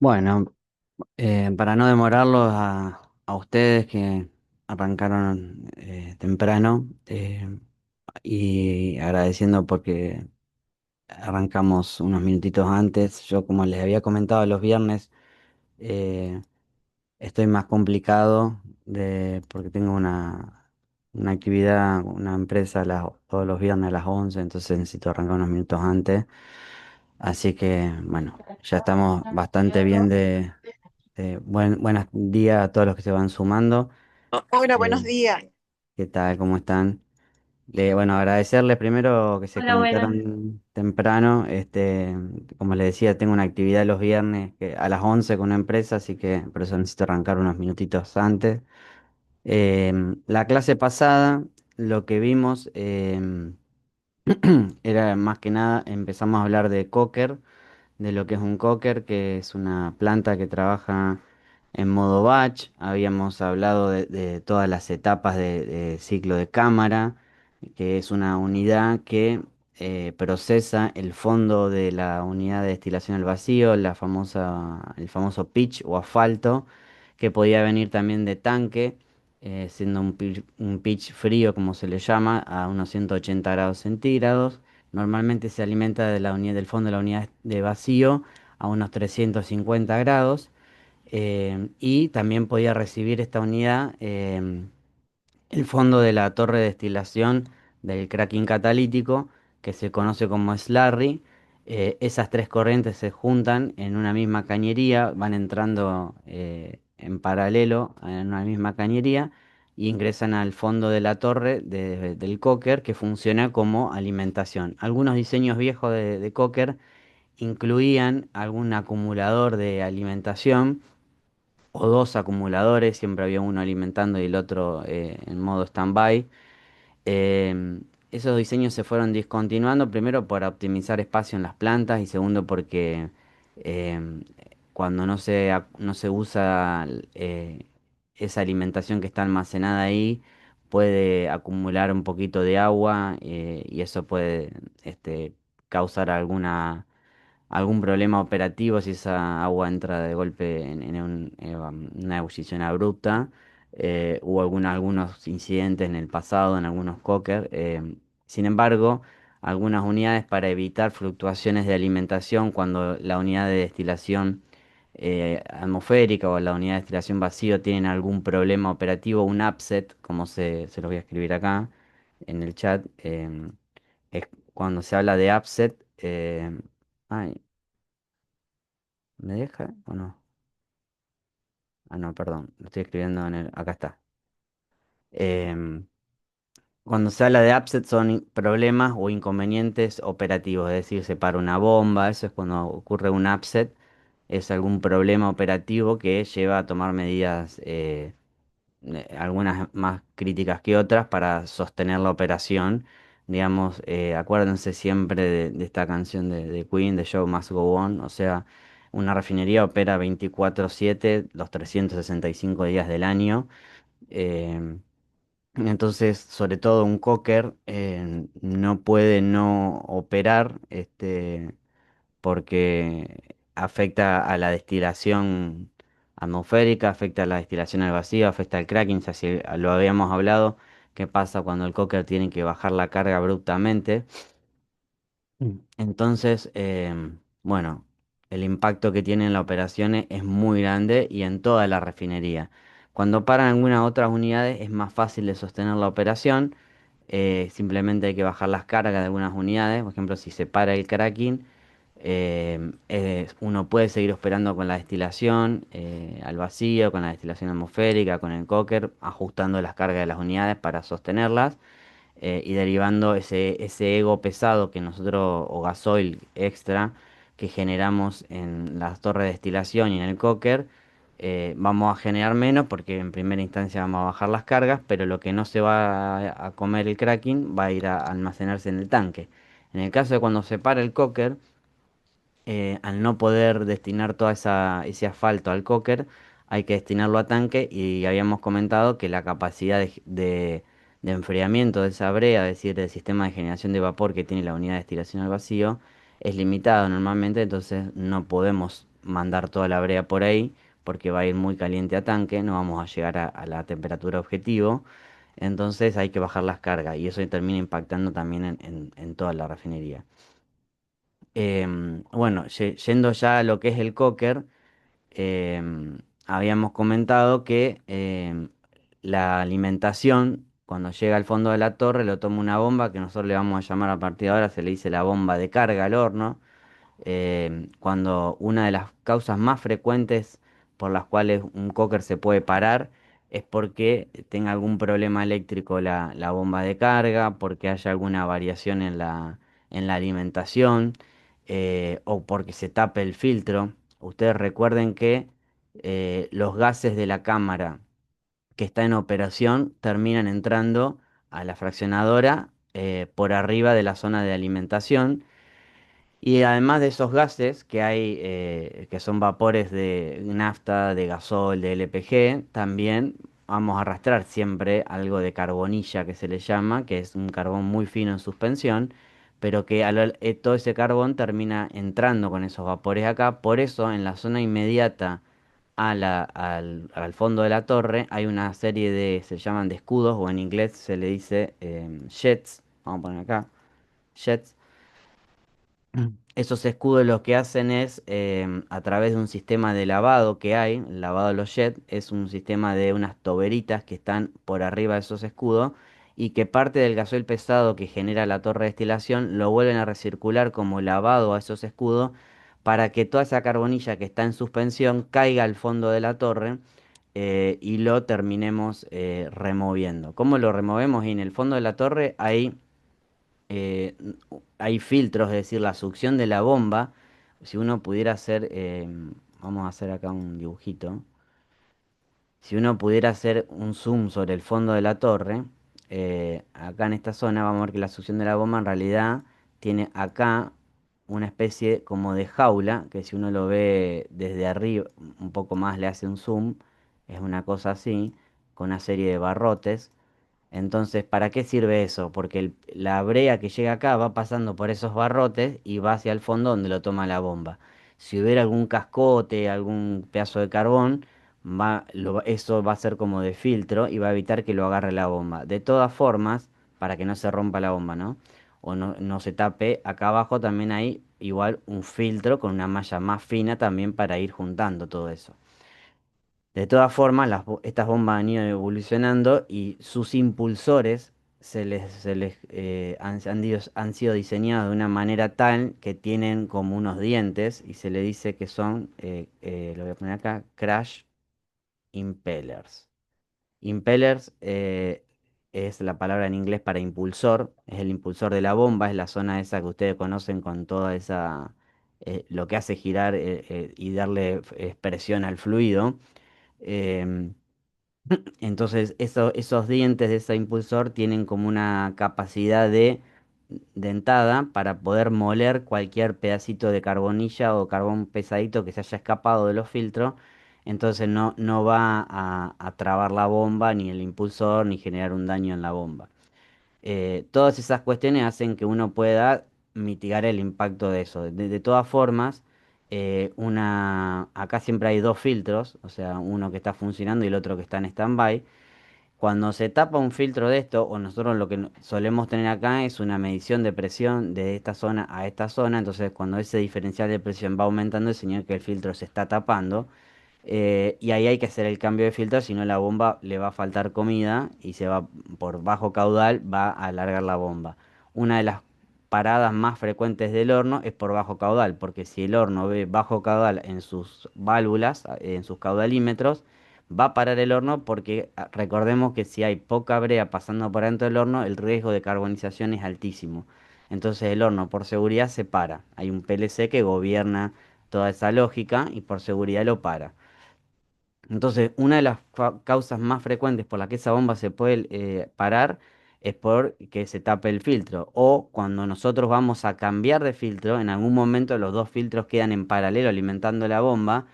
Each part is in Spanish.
Bueno, para no demorarlos a ustedes que arrancaron temprano y agradeciendo porque arrancamos unos minutitos antes. Yo, como les había comentado los viernes, eh, estoy más complicado porque tengo una actividad, una empresa todos los viernes a las 11, entonces necesito arrancar unos minutos antes. Así que, bueno, ya estamos bastante bien buenos días a todos los que se van sumando. Hola, buenos Eh, días. ¿Qué tal? ¿Cómo están? Bueno, agradecerles primero que se Hola, buenas. conectaron temprano. Como les decía, tengo una actividad los viernes a las 11 con una empresa, así que por eso necesito arrancar unos minutitos antes. La clase pasada, lo que vimos era más que nada, empezamos a hablar de Cocker, de lo que es un cocker, que es una planta que trabaja en modo batch. Habíamos hablado de todas las etapas de ciclo de cámara, que es una unidad que procesa el fondo de la unidad de destilación al vacío, el famoso pitch o asfalto, que podía venir también de tanque. Siendo un pitch frío, como se le llama, a unos 180 grados centígrados. Normalmente se alimenta de la unidad, del fondo de la unidad de vacío a unos 350 grados, y también podía recibir esta unidad el fondo de la torre de destilación del cracking catalítico, que se conoce como slurry. Esas tres corrientes se juntan en una misma cañería, van entrando en paralelo en una misma cañería y ingresan al fondo de la torre del cocker, que funciona como alimentación. Algunos diseños viejos de cocker incluían algún acumulador de alimentación o dos acumuladores, siempre había uno alimentando y el otro en modo stand-by. Esos diseños se fueron discontinuando, primero por optimizar espacio en las plantas y segundo porque eh, cuando no se usa esa alimentación que está almacenada ahí, puede acumular un poquito de agua, y eso puede causar algún problema operativo si esa agua entra de golpe en una ebullición abrupta. Hubo algunos incidentes en el pasado en algunos cocker. Sin embargo, algunas unidades, para evitar fluctuaciones de alimentación cuando la unidad de destilación atmosférica o la unidad de destilación vacío tienen algún problema operativo, un upset, como se los voy a escribir acá en el chat. Es cuando se habla de upset. Ay, ¿me deja o no? Ah, no, perdón, lo estoy escribiendo acá está. Em, Cuando se habla de upset son problemas o inconvenientes operativos, es decir, se para una bomba, eso es cuando ocurre un upset, es algún problema operativo que lleva a tomar medidas, algunas más críticas que otras, para sostener la operación. Digamos, acuérdense siempre de esta canción de Queen, de Show Must Go On, o sea, una refinería opera 24/7, los 365 días del año. em, entonces, sobre todo un cocker no puede no operar, porque afecta a la destilación atmosférica, afecta a la destilación al vacío, afecta al cracking, o sea, si lo habíamos hablado, qué pasa cuando el cocker tiene que bajar la carga abruptamente. Entonces, bueno, el impacto que tiene en la operación es muy grande y en toda la refinería. Cuando paran algunas otras unidades es más fácil de sostener la operación. Simplemente hay que bajar las cargas de algunas unidades. Por ejemplo, si se para el cracking, uno puede seguir operando con la destilación al vacío, con la destilación atmosférica, con el cocker, ajustando las cargas de las unidades para sostenerlas, y derivando ese ego pesado que nosotros, o gasoil extra, que generamos en las torres de destilación y en el cocker. Vamos a generar menos porque en primera instancia vamos a bajar las cargas, pero lo que no se va a comer el cracking va a ir a almacenarse en el tanque. En el caso de cuando se para el cocker, al no poder destinar ese asfalto al cocker, hay que destinarlo a tanque, y habíamos comentado que la capacidad de enfriamiento de esa brea, es decir, del sistema de generación de vapor que tiene la unidad de destilación al vacío, es limitado normalmente, entonces no podemos mandar toda la brea por ahí, porque va a ir muy caliente a tanque, no vamos a llegar a la temperatura objetivo. Entonces hay que bajar las cargas y eso termina impactando también en toda la refinería. Bueno, yendo ya a lo que es el coker, habíamos comentado que la alimentación, cuando llega al fondo de la torre, lo toma una bomba que nosotros le vamos a llamar a partir de ahora, se le dice la bomba de carga al horno. Cuando una de las causas más frecuentes por las cuales un cocker se puede parar es porque tenga algún problema eléctrico la bomba de carga, porque haya alguna variación en la alimentación, o porque se tape el filtro. Ustedes recuerden que los gases de la cámara que está en operación terminan entrando a la fraccionadora por arriba de la zona de alimentación. Y además de esos gases que hay, que son vapores de nafta, de gasol, de LPG, también vamos a arrastrar siempre algo de carbonilla que se le llama, que es un carbón muy fino en suspensión, pero que todo ese carbón termina entrando con esos vapores acá. Por eso en la zona inmediata al fondo de la torre hay una serie se llaman de escudos, o en inglés se le dice jets, vamos a poner acá, jets. Esos escudos lo que hacen es, a través de un sistema de lavado que hay, el lavado de los jets, es un sistema de unas toberitas que están por arriba de esos escudos y que parte del gasoil pesado que genera la torre de destilación lo vuelven a recircular como lavado a esos escudos para que toda esa carbonilla que está en suspensión caiga al fondo de la torre y lo terminemos removiendo. ¿Cómo lo removemos? Y en el fondo de la torre eh, hay filtros, es decir, la succión de la bomba, si uno pudiera hacer, vamos a hacer acá un dibujito, si uno pudiera hacer un zoom sobre el fondo de la torre, acá en esta zona vamos a ver que la succión de la bomba en realidad tiene acá una especie como de jaula, que si uno lo ve desde arriba, un poco más le hace un zoom, es una cosa así, con una serie de barrotes. Entonces, ¿para qué sirve eso? Porque la brea que llega acá va pasando por esos barrotes y va hacia el fondo donde lo toma la bomba. Si hubiera algún cascote, algún pedazo de carbón, eso va a ser como de filtro y va a evitar que lo agarre la bomba. De todas formas, para que no se rompa la bomba, ¿no? O no se tape, acá abajo también hay igual un filtro con una malla más fina también para ir juntando todo eso. De todas formas, estas bombas han ido evolucionando y sus impulsores han sido diseñados de una manera tal que tienen como unos dientes y se le dice que son, lo voy a poner acá, crash impellers. Impellers es la palabra en inglés para impulsor, es el impulsor de la bomba, es la zona esa que ustedes conocen con toda esa, lo que hace girar y darle expresión al fluido. Em, entonces, esos dientes de ese impulsor tienen como una capacidad de dentada para poder moler cualquier pedacito de carbonilla o carbón pesadito que se haya escapado de los filtros. Entonces no va a trabar la bomba, ni el impulsor, ni generar un daño en la bomba. Todas esas cuestiones hacen que uno pueda mitigar el impacto de eso. De todas formas, acá siempre hay dos filtros, o sea, uno que está funcionando y el otro que está en stand-by. Cuando se tapa un filtro de esto, o nosotros lo que solemos tener acá es una medición de presión de esta zona a esta zona, entonces cuando ese diferencial de presión va aumentando, es señal que el filtro se está tapando. Y ahí hay que hacer el cambio de filtro, si no la bomba le va a faltar comida y se va por bajo caudal, va a alargar la bomba. Una de las paradas más frecuentes del horno es por bajo caudal, porque si el horno ve bajo caudal en sus válvulas, en sus caudalímetros, va a parar el horno porque recordemos que si hay poca brea pasando por dentro del horno, el riesgo de carbonización es altísimo. Entonces el horno por seguridad se para. Hay un PLC que gobierna toda esa lógica y por seguridad lo para. Entonces, una de las causas más frecuentes por la que esa bomba se puede parar es por que se tape el filtro. O cuando nosotros vamos a cambiar de filtro, en algún momento los dos filtros quedan en paralelo alimentando la bomba.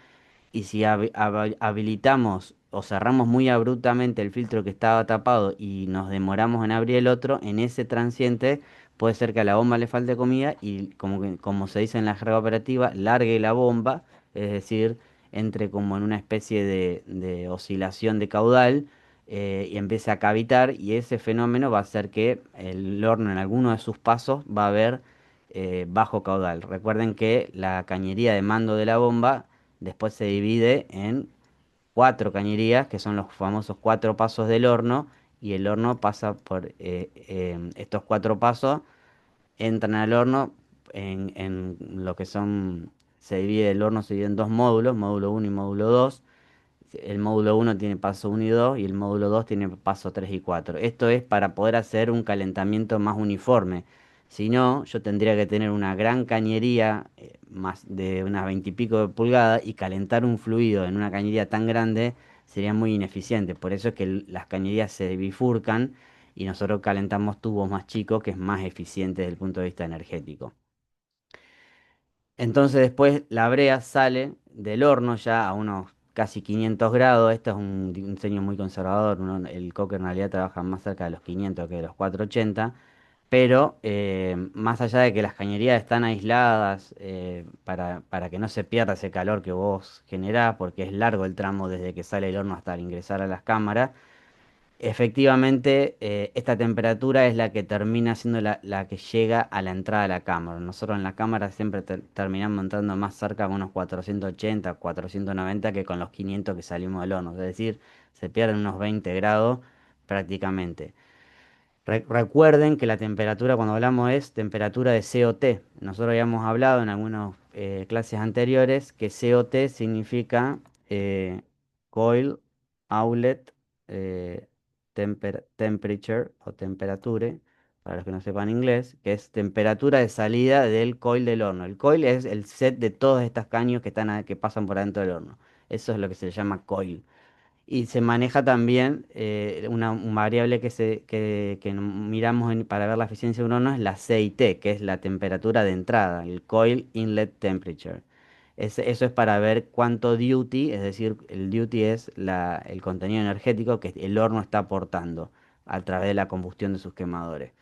Y si habilitamos o cerramos muy abruptamente el filtro que estaba tapado y nos demoramos en abrir el otro, en ese transiente puede ser que a la bomba le falte comida y como se dice en la jerga operativa, largue la bomba, es decir, entre como en una especie de oscilación de caudal y empiece a cavitar y ese fenómeno va a hacer que el horno en alguno de sus pasos va a haber bajo caudal. Recuerden que la cañería de mando de la bomba después se divide en cuatro cañerías, que son los famosos cuatro pasos del horno, y el horno pasa por estos cuatro pasos, entran al horno en lo que son, el horno se divide en dos módulos, módulo uno y módulo 2. El módulo uno tiene paso uno y 2 y el módulo 2 tiene paso 3 y 4. Esto es para poder hacer un calentamiento más uniforme. Si no, yo tendría que tener una gran cañería, más de unas 20 y pico de pulgadas, y calentar un fluido en una cañería tan grande sería muy ineficiente. Por eso es que las cañerías se bifurcan y nosotros calentamos tubos más chicos, que es más eficiente desde el punto de vista energético. Entonces después la brea sale del horno ya a unos casi 500 grados. Este es un diseño muy conservador. El coque en realidad trabaja más cerca de los 500 que de los 480. Pero más allá de que las cañerías están aisladas para que no se pierda ese calor que vos generás, porque es largo el tramo desde que sale el horno hasta el ingresar a las cámaras. Efectivamente, esta temperatura es la que termina siendo la que llega a la entrada de la cámara. Nosotros en la cámara siempre terminamos entrando más cerca con unos 480, 490 que con los 500 que salimos del horno. Es decir, se pierden unos 20 grados prácticamente. Recuerden que la temperatura cuando hablamos es temperatura de COT. Nosotros habíamos hablado en algunas clases anteriores que COT significa Coil Outlet Temperature o Temperature, para los que no sepan inglés, que es temperatura de salida del coil del horno. El coil es el set de todos estos caños que que pasan por adentro del horno. Eso es lo que se llama coil. Y se maneja también una variable que miramos para ver la eficiencia de un horno es la CIT, que es la temperatura de entrada, el Coil Inlet Temperature. Eso es para ver cuánto duty, es decir, el duty es el contenido energético que el horno está aportando a través de la combustión de sus quemadores.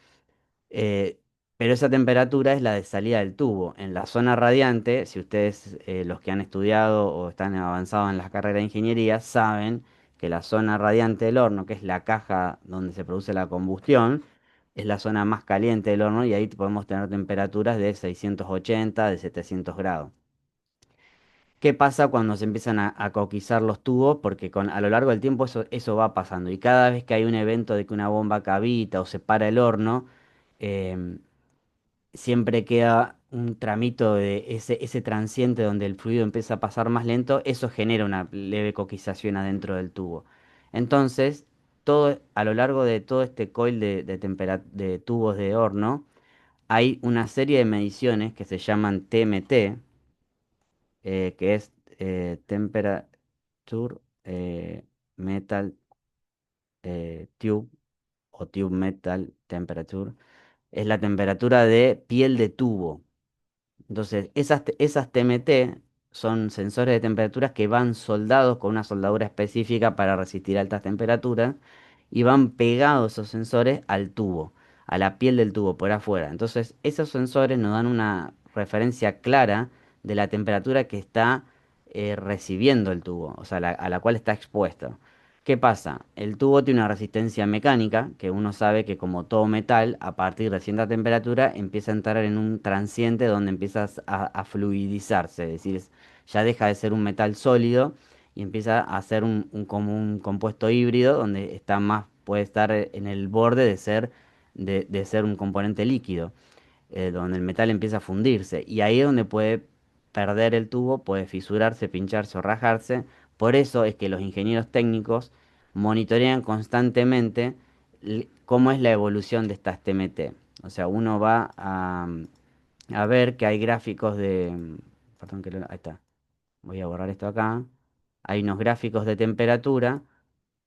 Eh, pero esa temperatura es la de salida del tubo. En la zona radiante, si ustedes, los que han estudiado o están avanzados en las carreras de ingeniería, saben que la zona radiante del horno, que es la caja donde se produce la combustión, es la zona más caliente del horno y ahí podemos tener temperaturas de 680, de 700 grados. ¿Qué pasa cuando se empiezan a coquizar los tubos? Porque a lo largo del tiempo eso va pasando. Y cada vez que hay un evento de que una bomba cavita o se para el horno, em, siempre queda un tramito de ese transiente donde el fluido empieza a pasar más lento, eso genera una leve coquización adentro del tubo. Entonces, a lo largo de todo este coil de tubos de horno, hay una serie de mediciones que se llaman TMT, que es Temperature Metal Tube o Tube Metal Temperature, es la temperatura de piel de tubo. Entonces, esas TMT son sensores de temperaturas que van soldados con una soldadura específica para resistir altas temperaturas y van pegados esos sensores al tubo, a la piel del tubo por afuera. Entonces, esos sensores nos dan una referencia clara de la temperatura que está recibiendo el tubo, o sea, a la cual está expuesto. ¿Qué pasa? El tubo tiene una resistencia mecánica, que uno sabe que como todo metal, a partir de cierta temperatura, empieza a entrar en un transiente donde empieza a fluidizarse, es decir, ya deja de ser un metal sólido y empieza a ser como un compuesto híbrido donde está más, puede estar en el borde de ser un componente líquido, donde el metal empieza a fundirse. Y ahí es donde puede perder el tubo, puede fisurarse, pincharse o rajarse. Por eso es que los ingenieros técnicos monitorean constantemente cómo es la evolución de estas TMT. O sea, uno va a ver que hay gráficos Perdón ahí está. Voy a borrar esto acá. Hay unos gráficos de temperatura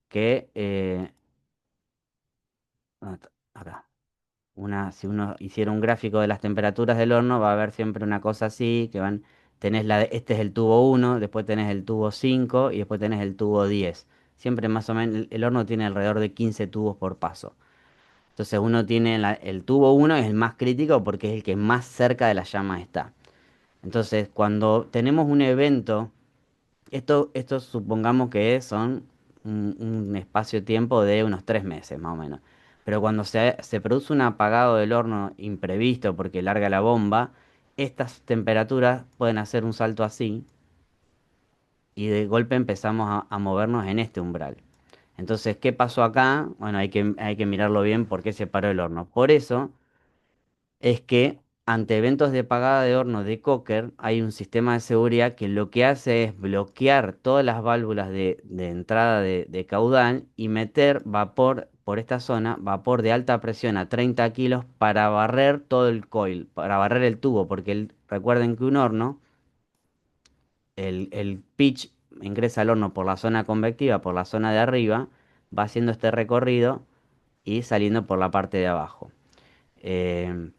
que... ¿dónde está? Acá. Si uno hiciera un gráfico de las temperaturas del horno, va a haber siempre una cosa así, que tenés este es el tubo uno, después tenés el tubo 5 y después tenés el tubo 10. Siempre más o menos el horno tiene alrededor de 15 tubos por paso. Entonces uno tiene el tubo uno es el más crítico porque es el que más cerca de las llamas está. Entonces, cuando tenemos un evento, esto supongamos que son un espacio-tiempo de unos 3 meses más o menos. Pero cuando se produce un apagado del horno imprevisto porque larga la bomba, estas temperaturas pueden hacer un salto así y de golpe empezamos a movernos en este umbral. Entonces, ¿qué pasó acá? Bueno, hay que mirarlo bien por qué se paró el horno. Por eso es que ante eventos de apagada de horno de coker hay un sistema de seguridad que lo que hace es bloquear todas las válvulas de entrada de caudal y meter vapor por esta zona, vapor de alta presión a 30 kilos para barrer todo el coil, para barrer el tubo, porque recuerden que un horno, el pitch ingresa al horno por la zona convectiva, por la zona de arriba, va haciendo este recorrido y saliendo por la parte de abajo. Eh,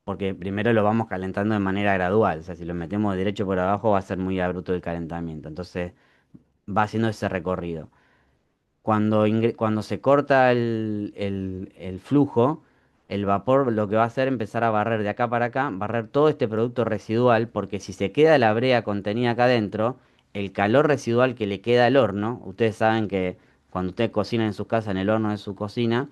Porque primero lo vamos calentando de manera gradual. O sea, si lo metemos derecho por abajo va a ser muy abrupto el calentamiento. Entonces va haciendo ese recorrido. Cuando se corta el flujo, el vapor lo que va a hacer es empezar a barrer de acá para acá, barrer todo este producto residual, porque si se queda la brea contenida acá adentro, el calor residual que le queda al horno, ustedes saben que cuando ustedes cocinan en su casa, en el horno de su cocina,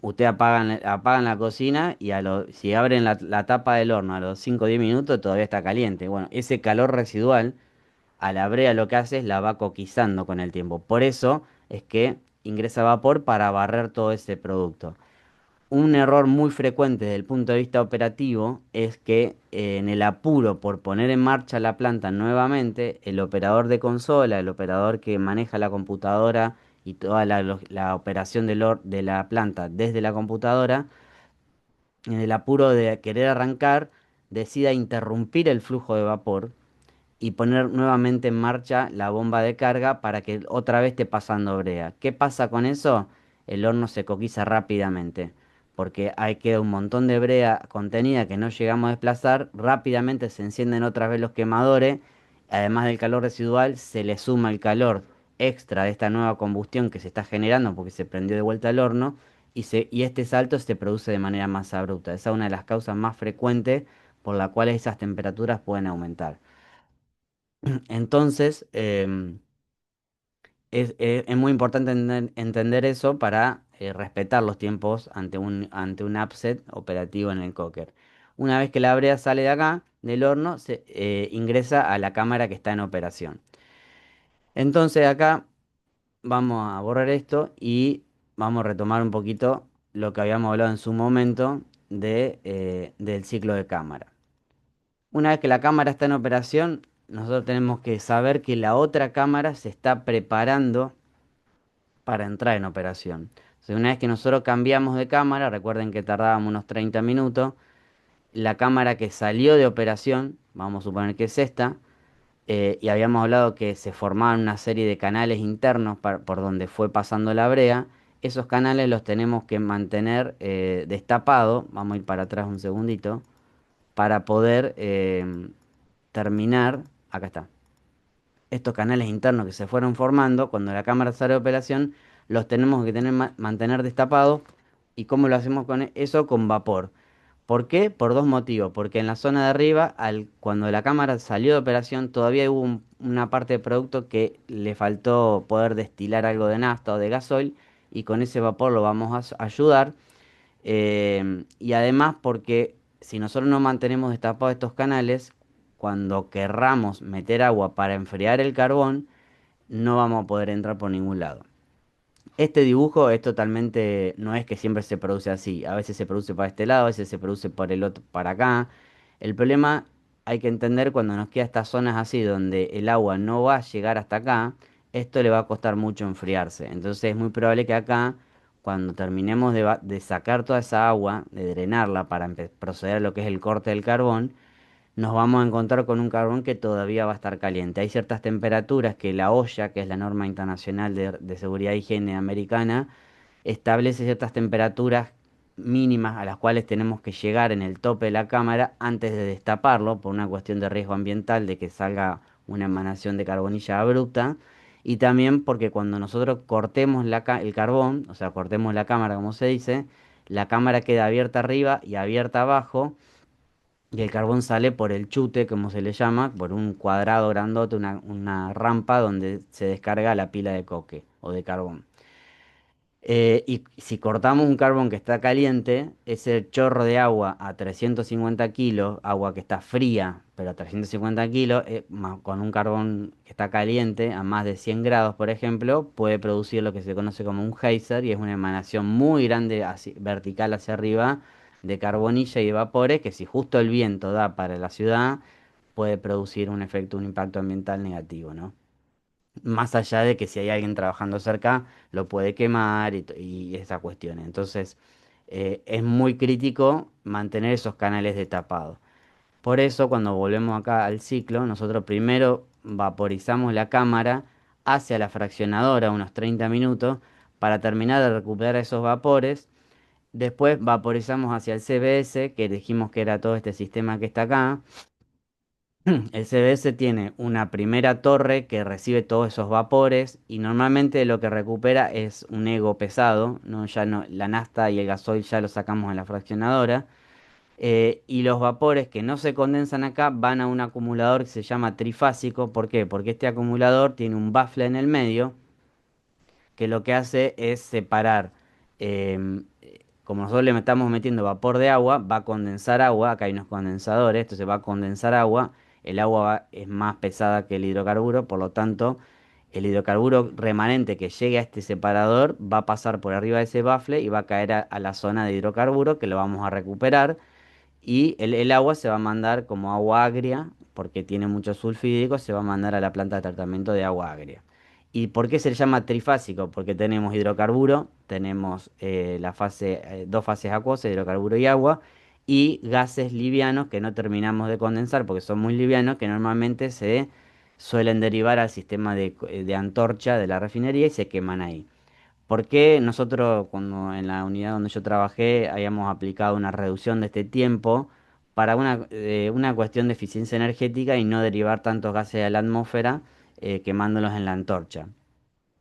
ustedes apagan la cocina y si abren la tapa del horno a los 5 o 10 minutos todavía está caliente. Bueno, ese calor residual a la brea lo que hace es la va coquizando con el tiempo. Por eso es que ingresa vapor para barrer todo ese producto. Un error muy frecuente desde el punto de vista operativo es que en el apuro por poner en marcha la planta nuevamente, el operador de consola, el operador que maneja la computadora y toda la operación de la planta desde la computadora, en el apuro de querer arrancar, decida interrumpir el flujo de vapor y poner nuevamente en marcha la bomba de carga para que otra vez esté pasando brea. ¿Qué pasa con eso? El horno se coquiza rápidamente, porque hay queda un montón de brea contenida que no llegamos a desplazar, rápidamente se encienden otra vez los quemadores, además del calor residual, se le suma el calor extra de esta nueva combustión que se está generando porque se prendió de vuelta el horno y este salto se produce de manera más abrupta. Esa es una de las causas más frecuentes por las cuales esas temperaturas pueden aumentar. Entonces, es muy importante entender eso para respetar los tiempos ante un upset operativo en el cocker. Una vez que la brea sale de acá, del horno, se ingresa a la cámara que está en operación. Entonces acá vamos a borrar esto y vamos a retomar un poquito lo que habíamos hablado en su momento del ciclo de cámara. Una vez que la cámara está en operación, nosotros tenemos que saber que la otra cámara se está preparando para entrar en operación. O sea, una vez que nosotros cambiamos de cámara, recuerden que tardábamos unos 30 minutos, la cámara que salió de operación, vamos a suponer que es esta, y habíamos hablado que se formaban una serie de canales internos por donde fue pasando la brea, esos canales los tenemos que mantener destapados, vamos a ir para atrás un segundito, para poder terminar, acá está, estos canales internos que se fueron formando, cuando la cámara sale de operación, los tenemos que mantener destapados. ¿Y cómo lo hacemos con eso? Con vapor. ¿Por qué? Por dos motivos. Porque en la zona de arriba, cuando la cámara salió de operación, todavía hubo una parte de producto que le faltó poder destilar algo de nafta o de gasoil, y con ese vapor lo vamos a ayudar. Y además porque si nosotros no mantenemos destapados estos canales, cuando querramos meter agua para enfriar el carbón, no vamos a poder entrar por ningún lado. Este dibujo es totalmente, no es que siempre se produce así. A veces se produce para este lado, a veces se produce por el otro, para acá. El problema hay que entender cuando nos queda estas zonas así donde el agua no va a llegar hasta acá, esto le va a costar mucho enfriarse. Entonces es muy probable que acá, cuando terminemos de sacar toda esa agua, de drenarla para proceder a lo que es el corte del carbón, nos vamos a encontrar con un carbón que todavía va a estar caliente. Hay ciertas temperaturas que la OSHA, que es la norma internacional de seguridad e higiene americana, establece ciertas temperaturas mínimas a las cuales tenemos que llegar en el tope de la cámara antes de destaparlo, por una cuestión de riesgo ambiental, de que salga una emanación de carbonilla abrupta, y también porque cuando nosotros cortemos el carbón, o sea, cortemos la cámara, como se dice, la cámara queda abierta arriba y abierta abajo, y el carbón sale por el chute, como se le llama, por un cuadrado grandote, una rampa donde se descarga la pila de coque o de carbón. Y si cortamos un carbón que está caliente, ese chorro de agua a 350 kilos, agua que está fría, pero a 350 kilos, con un carbón que está caliente, a más de 100 grados, por ejemplo, puede producir lo que se conoce como un geyser y es una emanación muy grande, vertical hacia arriba, de carbonilla y de vapores, que si justo el viento da para la ciudad, puede producir un efecto, un impacto ambiental negativo, ¿no? Más allá de que si hay alguien trabajando cerca, lo puede quemar y esa cuestión. Entonces, es muy crítico mantener esos canales de tapado. Por eso, cuando volvemos acá al ciclo, nosotros primero vaporizamos la cámara hacia la fraccionadora unos 30 minutos para terminar de recuperar esos vapores. Después vaporizamos hacia el CBS, que dijimos que era todo este sistema que está acá. El CBS tiene una primera torre que recibe todos esos vapores y normalmente lo que recupera es un ego pesado, ¿no? Ya no, la nafta y el gasoil ya lo sacamos en la fraccionadora. Y los vapores que no se condensan acá van a un acumulador que se llama trifásico. ¿Por qué? Porque este acumulador tiene un bafle en el medio que lo que hace es separar, como nosotros le estamos metiendo vapor de agua, va a condensar agua, acá hay unos condensadores, esto se va a condensar agua, el agua es más pesada que el hidrocarburo, por lo tanto, el hidrocarburo remanente que llegue a este separador va a pasar por arriba de ese bafle y va a caer a la zona de hidrocarburo que lo vamos a recuperar y el agua se va a mandar como agua agria, porque tiene mucho sulfídrico, se va a mandar a la planta de tratamiento de agua agria. ¿Y por qué se le llama trifásico? Porque tenemos hidrocarburo, tenemos dos fases acuosas, hidrocarburo y agua, y gases livianos que no terminamos de condensar porque son muy livianos, que normalmente se suelen derivar al sistema de antorcha de la refinería y se queman ahí. ¿Por qué nosotros, cuando en la unidad donde yo trabajé, habíamos aplicado una reducción de este tiempo para una cuestión de eficiencia energética y no derivar tantos gases a la atmósfera quemándolos en la antorcha?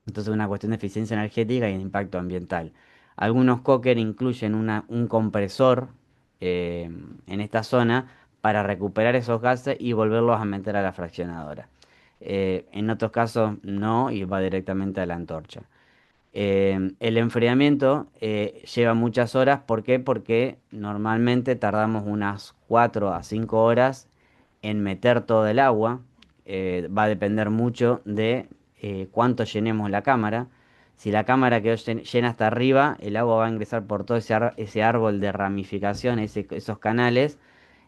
Entonces, una cuestión de eficiencia energética y de impacto ambiental. Algunos cocker incluyen un compresor eh, en esta zona para recuperar esos gases y volverlos a meter a la fraccionadora. En otros casos no y va directamente a la antorcha. El enfriamiento lleva muchas horas. ¿Por qué? Porque normalmente tardamos unas 4 a 5 horas en meter todo el agua. Va a depender mucho de cuánto llenemos la cámara. Si la cámara quedó llena hasta arriba, el agua va a ingresar por todo ese árbol de ramificación, esos canales.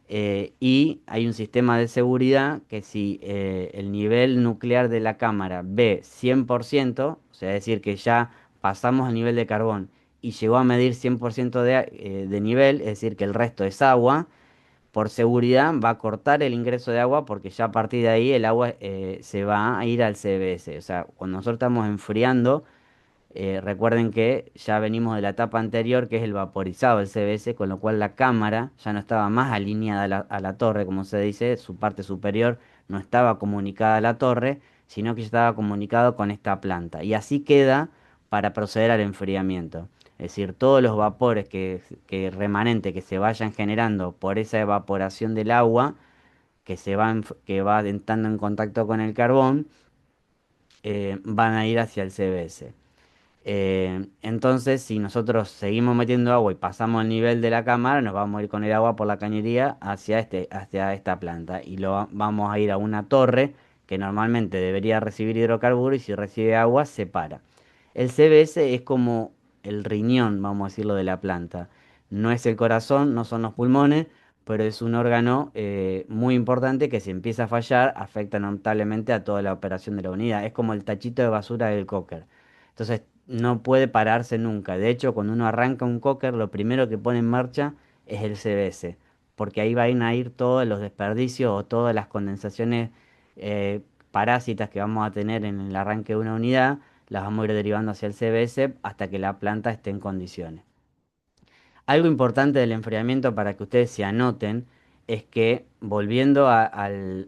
Y hay un sistema de seguridad que si el nivel nuclear de la cámara ve 100%, o sea, es decir, que ya pasamos el nivel de carbón y llegó a medir 100% de nivel, es decir, que el resto es agua, por seguridad va a cortar el ingreso de agua porque ya a partir de ahí el agua se va a ir al CBS. O sea, cuando nosotros estamos enfriando, recuerden que ya venimos de la etapa anterior, que es el vaporizado del CBS, con lo cual la cámara ya no estaba más alineada a la torre, como se dice, su parte superior no estaba comunicada a la torre, sino que ya estaba comunicado con esta planta. Y así queda para proceder al enfriamiento. Es decir, todos los vapores que remanente que se vayan generando por esa evaporación del agua que va entrando en contacto con el carbón, van a ir hacia el CBS. Entonces, si nosotros seguimos metiendo agua y pasamos el nivel de la cámara, nos vamos a ir con el agua por la cañería hacia esta planta y vamos a ir a una torre que normalmente debería recibir hidrocarburos y si recibe agua se para. El CBS es como el riñón, vamos a decirlo, de la planta. No es el corazón, no son los pulmones, pero es un órgano muy importante que si empieza a fallar afecta notablemente a toda la operación de la unidad. Es como el tachito de basura del cocker. Entonces no puede pararse nunca. De hecho, cuando uno arranca un cocker, lo primero que pone en marcha es el CBS, porque ahí van a ir todos los desperdicios o todas las condensaciones eh, parásitas que vamos a tener en el arranque de una unidad, las vamos a ir derivando hacia el CBS hasta que la planta esté en condiciones. Algo importante del enfriamiento para que ustedes se anoten es que volviendo al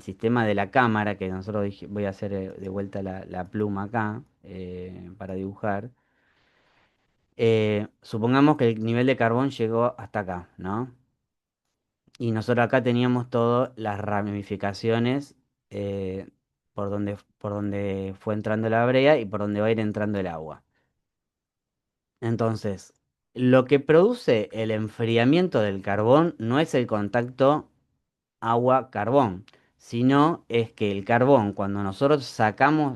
sistema de la cámara, que nosotros voy a hacer de vuelta la pluma acá para dibujar. Supongamos que el nivel de carbón llegó hasta acá, ¿no? Y nosotros acá teníamos todas las ramificaciones eh, por donde fue entrando la brea y por donde va a ir entrando el agua. Entonces, lo que produce el enfriamiento del carbón no es el contacto agua-carbón, sino es que el carbón, cuando nosotros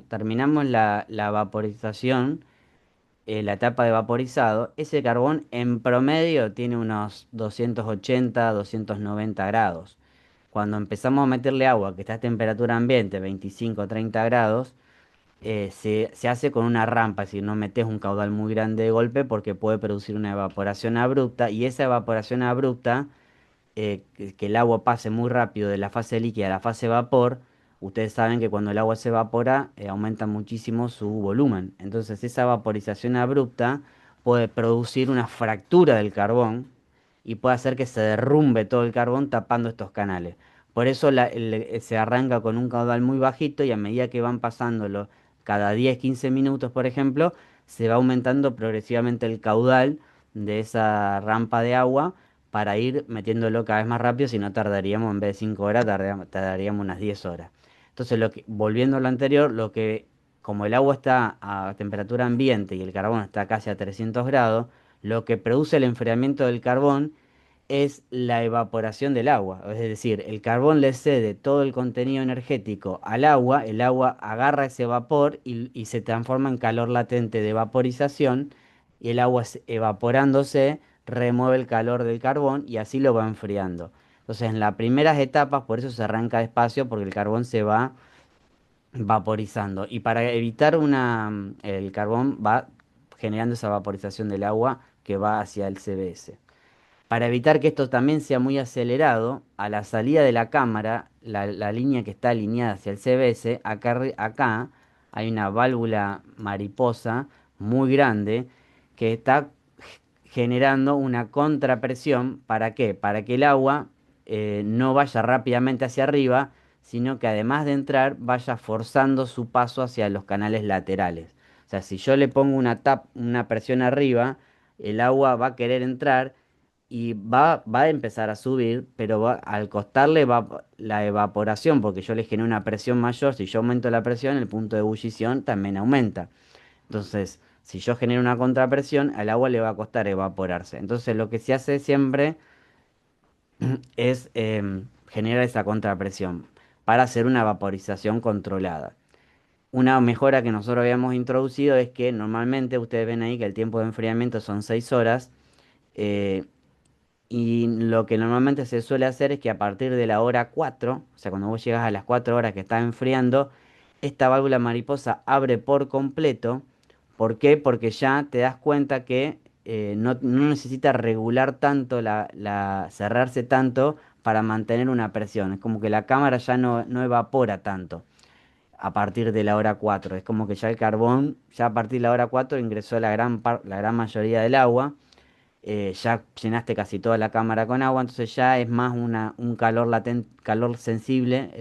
terminamos la vaporización, la etapa de vaporizado, ese carbón en promedio tiene unos 280, 290 grados. Cuando empezamos a meterle agua que está a temperatura ambiente, 25, 30 grados, se hace con una rampa, es decir, no metes un caudal muy grande de golpe porque puede producir una evaporación abrupta y esa evaporación abrupta que el agua pase muy rápido de la fase líquida a la fase vapor, ustedes saben que cuando el agua se evapora, aumenta muchísimo su volumen. Entonces, esa vaporización abrupta puede producir una fractura del carbón y puede hacer que se derrumbe todo el carbón tapando estos canales. Por eso se arranca con un caudal muy bajito y a medida que van pasándolo cada 10, 15 minutos, por ejemplo, se va aumentando progresivamente el caudal de esa rampa de agua para ir metiéndolo cada vez más rápido, si no tardaríamos, en vez de 5 horas, tardaríamos unas 10 horas. Entonces, volviendo a lo anterior, como el agua está a temperatura ambiente y el carbón está casi a 300 grados, lo que produce el enfriamiento del carbón es la evaporación del agua. Es decir, el carbón le cede todo el contenido energético al agua, el agua agarra ese vapor y se transforma en calor latente de vaporización y el agua evaporándose remueve el calor del carbón y así lo va enfriando. Entonces, en las primeras etapas, por eso se arranca despacio, porque el carbón se va vaporizando. Y para evitar el carbón va generando esa vaporización del agua que va hacia el CBS. Para evitar que esto también sea muy acelerado, a la salida de la cámara, la línea que está alineada hacia el CBS, acá hay una válvula mariposa muy grande que está generando una contrapresión. ¿Para qué? Para que el agua no vaya rápidamente hacia arriba, sino que además de entrar, vaya forzando su paso hacia los canales laterales. O sea, si yo le pongo una presión arriba, el agua va a querer entrar y va a empezar a subir, pero al costarle va la evaporación, porque yo le genero una presión mayor, si yo aumento la presión, el punto de ebullición también aumenta. Entonces, si yo genero una contrapresión, al agua le va a costar evaporarse. Entonces, lo que se hace siempre es generar esa contrapresión para hacer una vaporización controlada. Una mejora que nosotros habíamos introducido es que normalmente ustedes ven ahí que el tiempo de enfriamiento son 6 horas. eh, y lo que normalmente se suele hacer es que a partir de la hora 4, o sea, cuando vos llegas a las 4 horas que está enfriando, esta válvula mariposa abre por completo. ¿Por qué? Porque ya te das cuenta que no necesita regular tanto, cerrarse tanto para mantener una presión. Es como que la cámara ya no evapora tanto a partir de la hora 4. Es como que ya el carbón, ya a partir de la hora 4 ingresó la gran mayoría del agua, ya llenaste casi toda la cámara con agua, entonces ya es más un calor latente, calor sensible,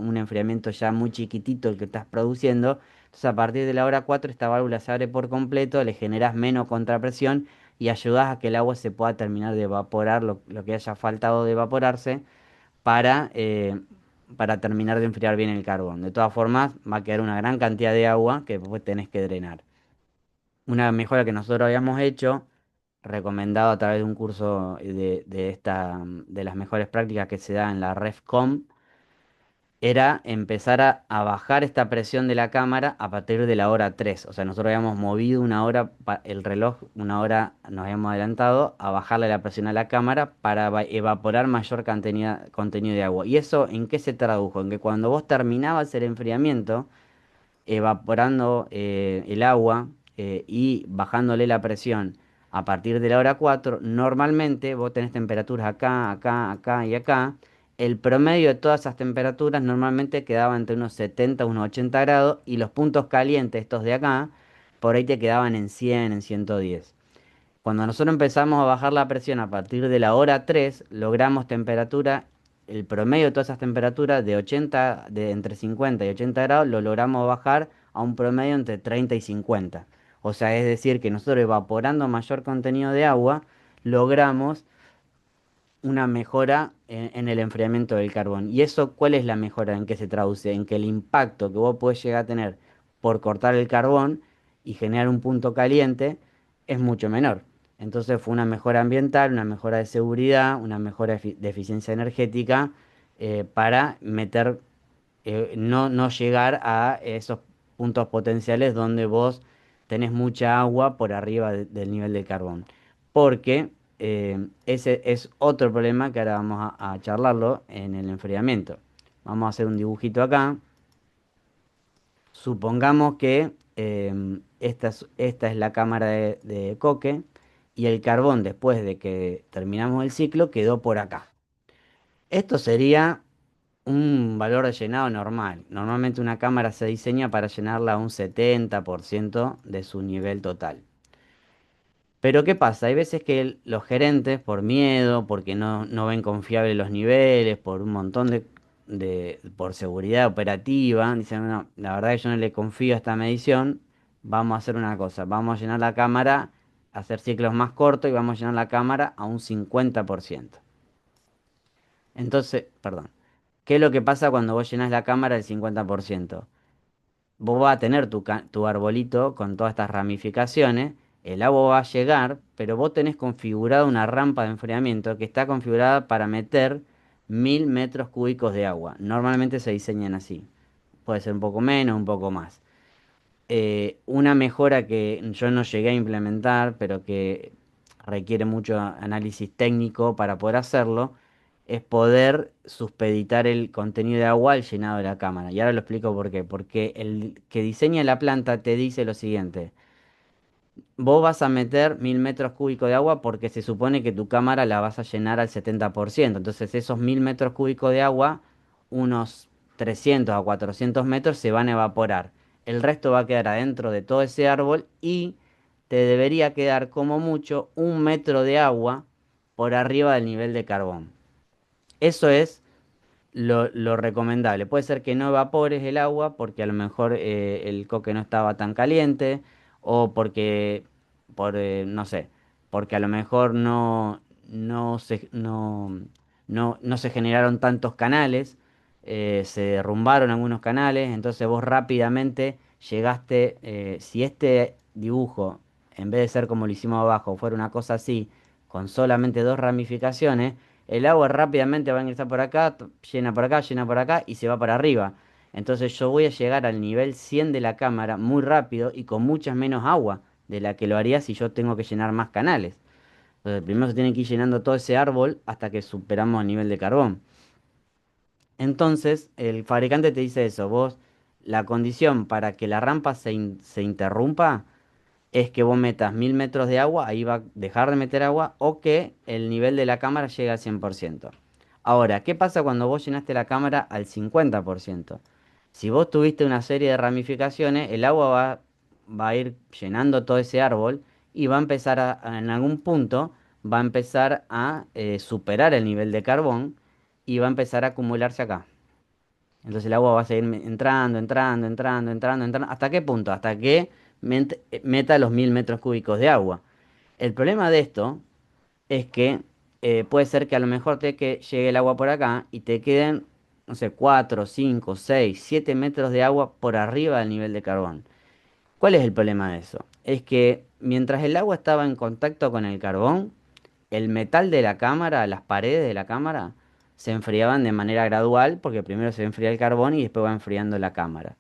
un enfriamiento ya muy chiquitito el que estás produciendo. Entonces a partir de la hora 4 esta válvula se abre por completo, le generas menos contrapresión y ayudas a que el agua se pueda terminar de evaporar, lo que haya faltado de evaporarse para, eh, para terminar de enfriar bien el carbón. De todas formas, va a quedar una gran cantidad de agua que después tenés que drenar. Una mejora que nosotros habíamos hecho, recomendado a través de un curso de las mejores prácticas que se da en la REFCOM, era empezar a bajar esta presión de la cámara a partir de la hora 3. O sea, nosotros habíamos movido una hora, el reloj, una hora nos habíamos adelantado a bajarle la presión a la cámara para evaporar mayor contenido de agua. ¿Y eso en qué se tradujo? En que cuando vos terminabas el enfriamiento, evaporando el agua y bajándole la presión a partir de la hora 4 normalmente vos tenés temperaturas acá, acá, acá y acá. El promedio de todas esas temperaturas normalmente quedaba entre unos 70 unos 80 grados y los puntos calientes, estos de acá, por ahí te quedaban en 100 en 110. Cuando nosotros empezamos a bajar la presión a partir de la hora 3 logramos el promedio de todas esas temperaturas de entre 50 y 80 grados, lo logramos bajar a un promedio entre 30 y 50. O sea, es decir, que nosotros evaporando mayor contenido de agua, logramos una mejora en el enfriamiento del carbón. ¿Y eso cuál es la mejora? ¿En qué se traduce? En que el impacto que vos podés llegar a tener por cortar el carbón y generar un punto caliente es mucho menor. Entonces fue una mejora ambiental, una mejora de seguridad, una mejora de eficiencia energética para meter, no llegar a esos puntos potenciales donde vos tenés mucha agua por arriba del nivel del carbón. Porque ese es otro problema que ahora vamos a charlarlo en el enfriamiento. Vamos a hacer un dibujito acá. Supongamos que esta es la cámara de coque y el carbón después de que terminamos el ciclo quedó por acá. Esto sería un valor de llenado normal. Normalmente una cámara se diseña para llenarla a un 70% de su nivel total. Pero ¿qué pasa? Hay veces que los gerentes, por miedo, porque no ven confiables los niveles, por un montón por seguridad operativa, dicen, no, la verdad que yo no le confío a esta medición, vamos a hacer una cosa, vamos a llenar la cámara, hacer ciclos más cortos y vamos a llenar la cámara a un 50%. Entonces, perdón, ¿qué es lo que pasa cuando vos llenás la cámara al 50%? Vos vas a tener tu arbolito con todas estas ramificaciones, el agua va a llegar, pero vos tenés configurada una rampa de enfriamiento que está configurada para meter 1000 metros cúbicos de agua. Normalmente se diseñan así. Puede ser un poco menos, un poco más. Una mejora que yo no llegué a implementar, pero que requiere mucho análisis técnico para poder hacerlo, es poder suspeditar el contenido de agua al llenado de la cámara. Y ahora lo explico por qué. Porque el que diseña la planta te dice lo siguiente. Vos vas a meter 1000 metros cúbicos de agua porque se supone que tu cámara la vas a llenar al 70%. Entonces esos 1000 metros cúbicos de agua, unos 300 a 400 metros se van a evaporar. El resto va a quedar adentro de todo ese árbol y te debería quedar como mucho 1 metro de agua por arriba del nivel de carbón. Eso es lo recomendable. Puede ser que no evapores el agua porque a lo mejor el coque no estaba tan caliente o porque, no sé, porque a lo mejor no se generaron tantos canales, se derrumbaron algunos canales, entonces vos rápidamente llegaste, si este dibujo, en vez de ser como lo hicimos abajo, fuera una cosa así, con solamente dos ramificaciones, el agua rápidamente va a ingresar por acá, llena por acá y se va para arriba. Entonces yo voy a llegar al nivel 100 de la cámara muy rápido y con muchas menos agua de la que lo haría si yo tengo que llenar más canales. Entonces primero se tiene que ir llenando todo ese árbol hasta que superamos el nivel de carbón. Entonces el fabricante te dice eso, vos, la condición para que la rampa se interrumpa es que vos metas 1000 metros de agua, ahí va a dejar de meter agua, o que el nivel de la cámara llegue al 100%. Ahora, ¿qué pasa cuando vos llenaste la cámara al 50%? Si vos tuviste una serie de ramificaciones, el agua va a ir llenando todo ese árbol y va a empezar en algún punto, va a empezar a superar el nivel de carbón y va a empezar a acumularse acá. Entonces el agua va a seguir entrando. ¿Hasta qué punto? Hasta que meta los 1000 metros cúbicos de agua. El problema de esto es que puede ser que a lo mejor te que llegue el agua por acá y te queden, no sé, 4 5 6 7 metros de agua por arriba del nivel de carbón. ¿Cuál es el problema de eso? Es que mientras el agua estaba en contacto con el carbón, el metal de la cámara, las paredes de la cámara, se enfriaban de manera gradual porque primero se enfría el carbón y después va enfriando la cámara.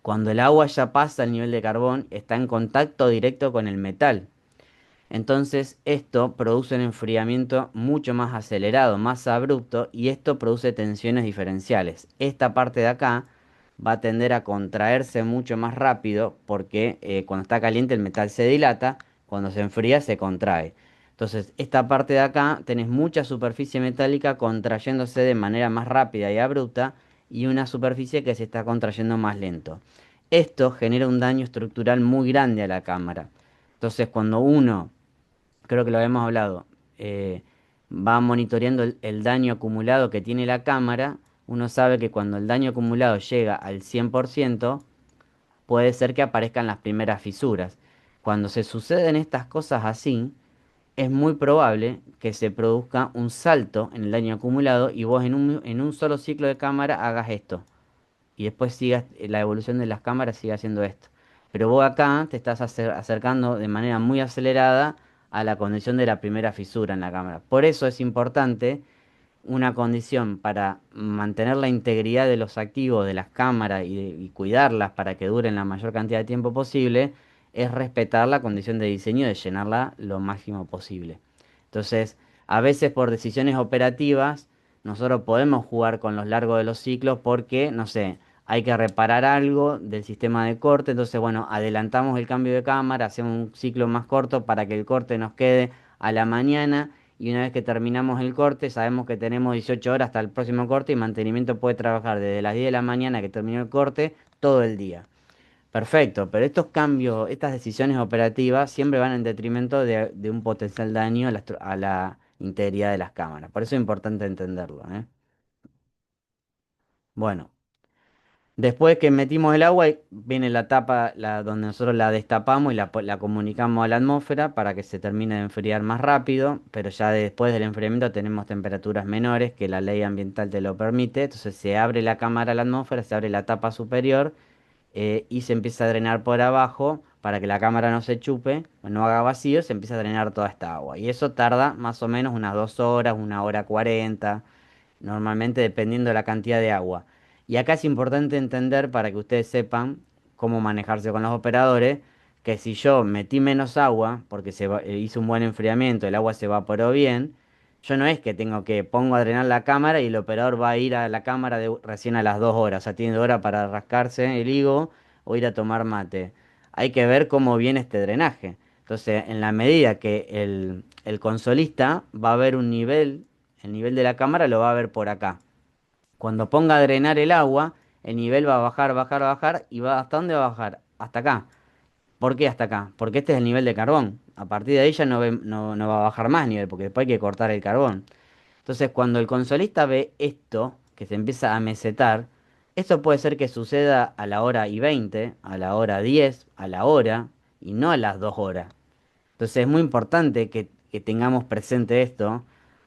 Cuando el agua ya pasa el nivel de carbón, está en contacto directo con el metal. Entonces esto produce un enfriamiento mucho más acelerado, más abrupto, y esto produce tensiones diferenciales. Esta parte de acá va a tender a contraerse mucho más rápido porque cuando está caliente el metal se dilata, cuando se enfría se contrae. Entonces esta parte de acá tenés mucha superficie metálica contrayéndose de manera más rápida y abrupta y una superficie que se está contrayendo más lento. Esto genera un daño estructural muy grande a la cámara. Entonces cuando uno, creo que lo habíamos hablado, eh, va monitoreando el daño acumulado que tiene la cámara, uno sabe que cuando el daño acumulado llega al 100%, puede ser que aparezcan las primeras fisuras. Cuando se suceden estas cosas así, es muy probable que se produzca un salto en el daño acumulado y vos en un solo ciclo de cámara hagas esto. Y después sigas, la evolución de las cámaras siga haciendo esto. Pero vos acá te estás acercando de manera muy acelerada a la condición de la primera fisura en la cámara. Por eso es importante una condición para mantener la integridad de los activos de las cámaras y cuidarlas para que duren la mayor cantidad de tiempo posible, es respetar la condición de diseño de llenarla lo máximo posible. Entonces, a veces por decisiones operativas, nosotros podemos jugar con los largos de los ciclos porque, no sé, hay que reparar algo del sistema de corte, entonces, bueno, adelantamos el cambio de cámara, hacemos un ciclo más corto para que el corte nos quede a la mañana y una vez que terminamos el corte, sabemos que tenemos 18 horas hasta el próximo corte y mantenimiento puede trabajar desde las 10 de la mañana que terminó el corte todo el día. Perfecto, pero estos cambios, estas decisiones operativas siempre van en detrimento de un potencial daño a la integridad de las cámaras. Por eso es importante entenderlo, ¿eh? Bueno. Después que metimos el agua, viene la tapa donde nosotros la destapamos y la comunicamos a la atmósfera para que se termine de enfriar más rápido, pero ya después del enfriamiento tenemos temperaturas menores que la ley ambiental te lo permite, entonces se abre la cámara a la atmósfera, se abre la tapa superior y se empieza a drenar por abajo para que la cámara no se chupe, o no haga vacío, se empieza a drenar toda esta agua. Y eso tarda más o menos unas 2 horas, 1 hora 40 normalmente dependiendo de la cantidad de agua. Y acá es importante entender para que ustedes sepan cómo manejarse con los operadores, que si yo metí menos agua, porque hice un buen enfriamiento, el agua se evaporó bien, yo no es que tengo que pongo a drenar la cámara y el operador va a ir a la cámara recién a las 2 horas, o sea, tiene 2 horas para rascarse el higo o ir a tomar mate. Hay que ver cómo viene este drenaje. Entonces, en la medida que el consolista va a ver un nivel, el nivel de la cámara lo va a ver por acá. Cuando ponga a drenar el agua, el nivel va a bajar, bajar, bajar y va ¿hasta dónde va a bajar? Hasta acá. ¿Por qué hasta acá? Porque este es el nivel de carbón. A partir de ahí ya no va a bajar más nivel, porque después hay que cortar el carbón. Entonces, cuando el consolista ve esto, que se empieza a mesetar, esto puede ser que suceda a la hora y 20, a la hora 10, a la hora, y no a las 2 horas. Entonces es muy importante que tengamos presente esto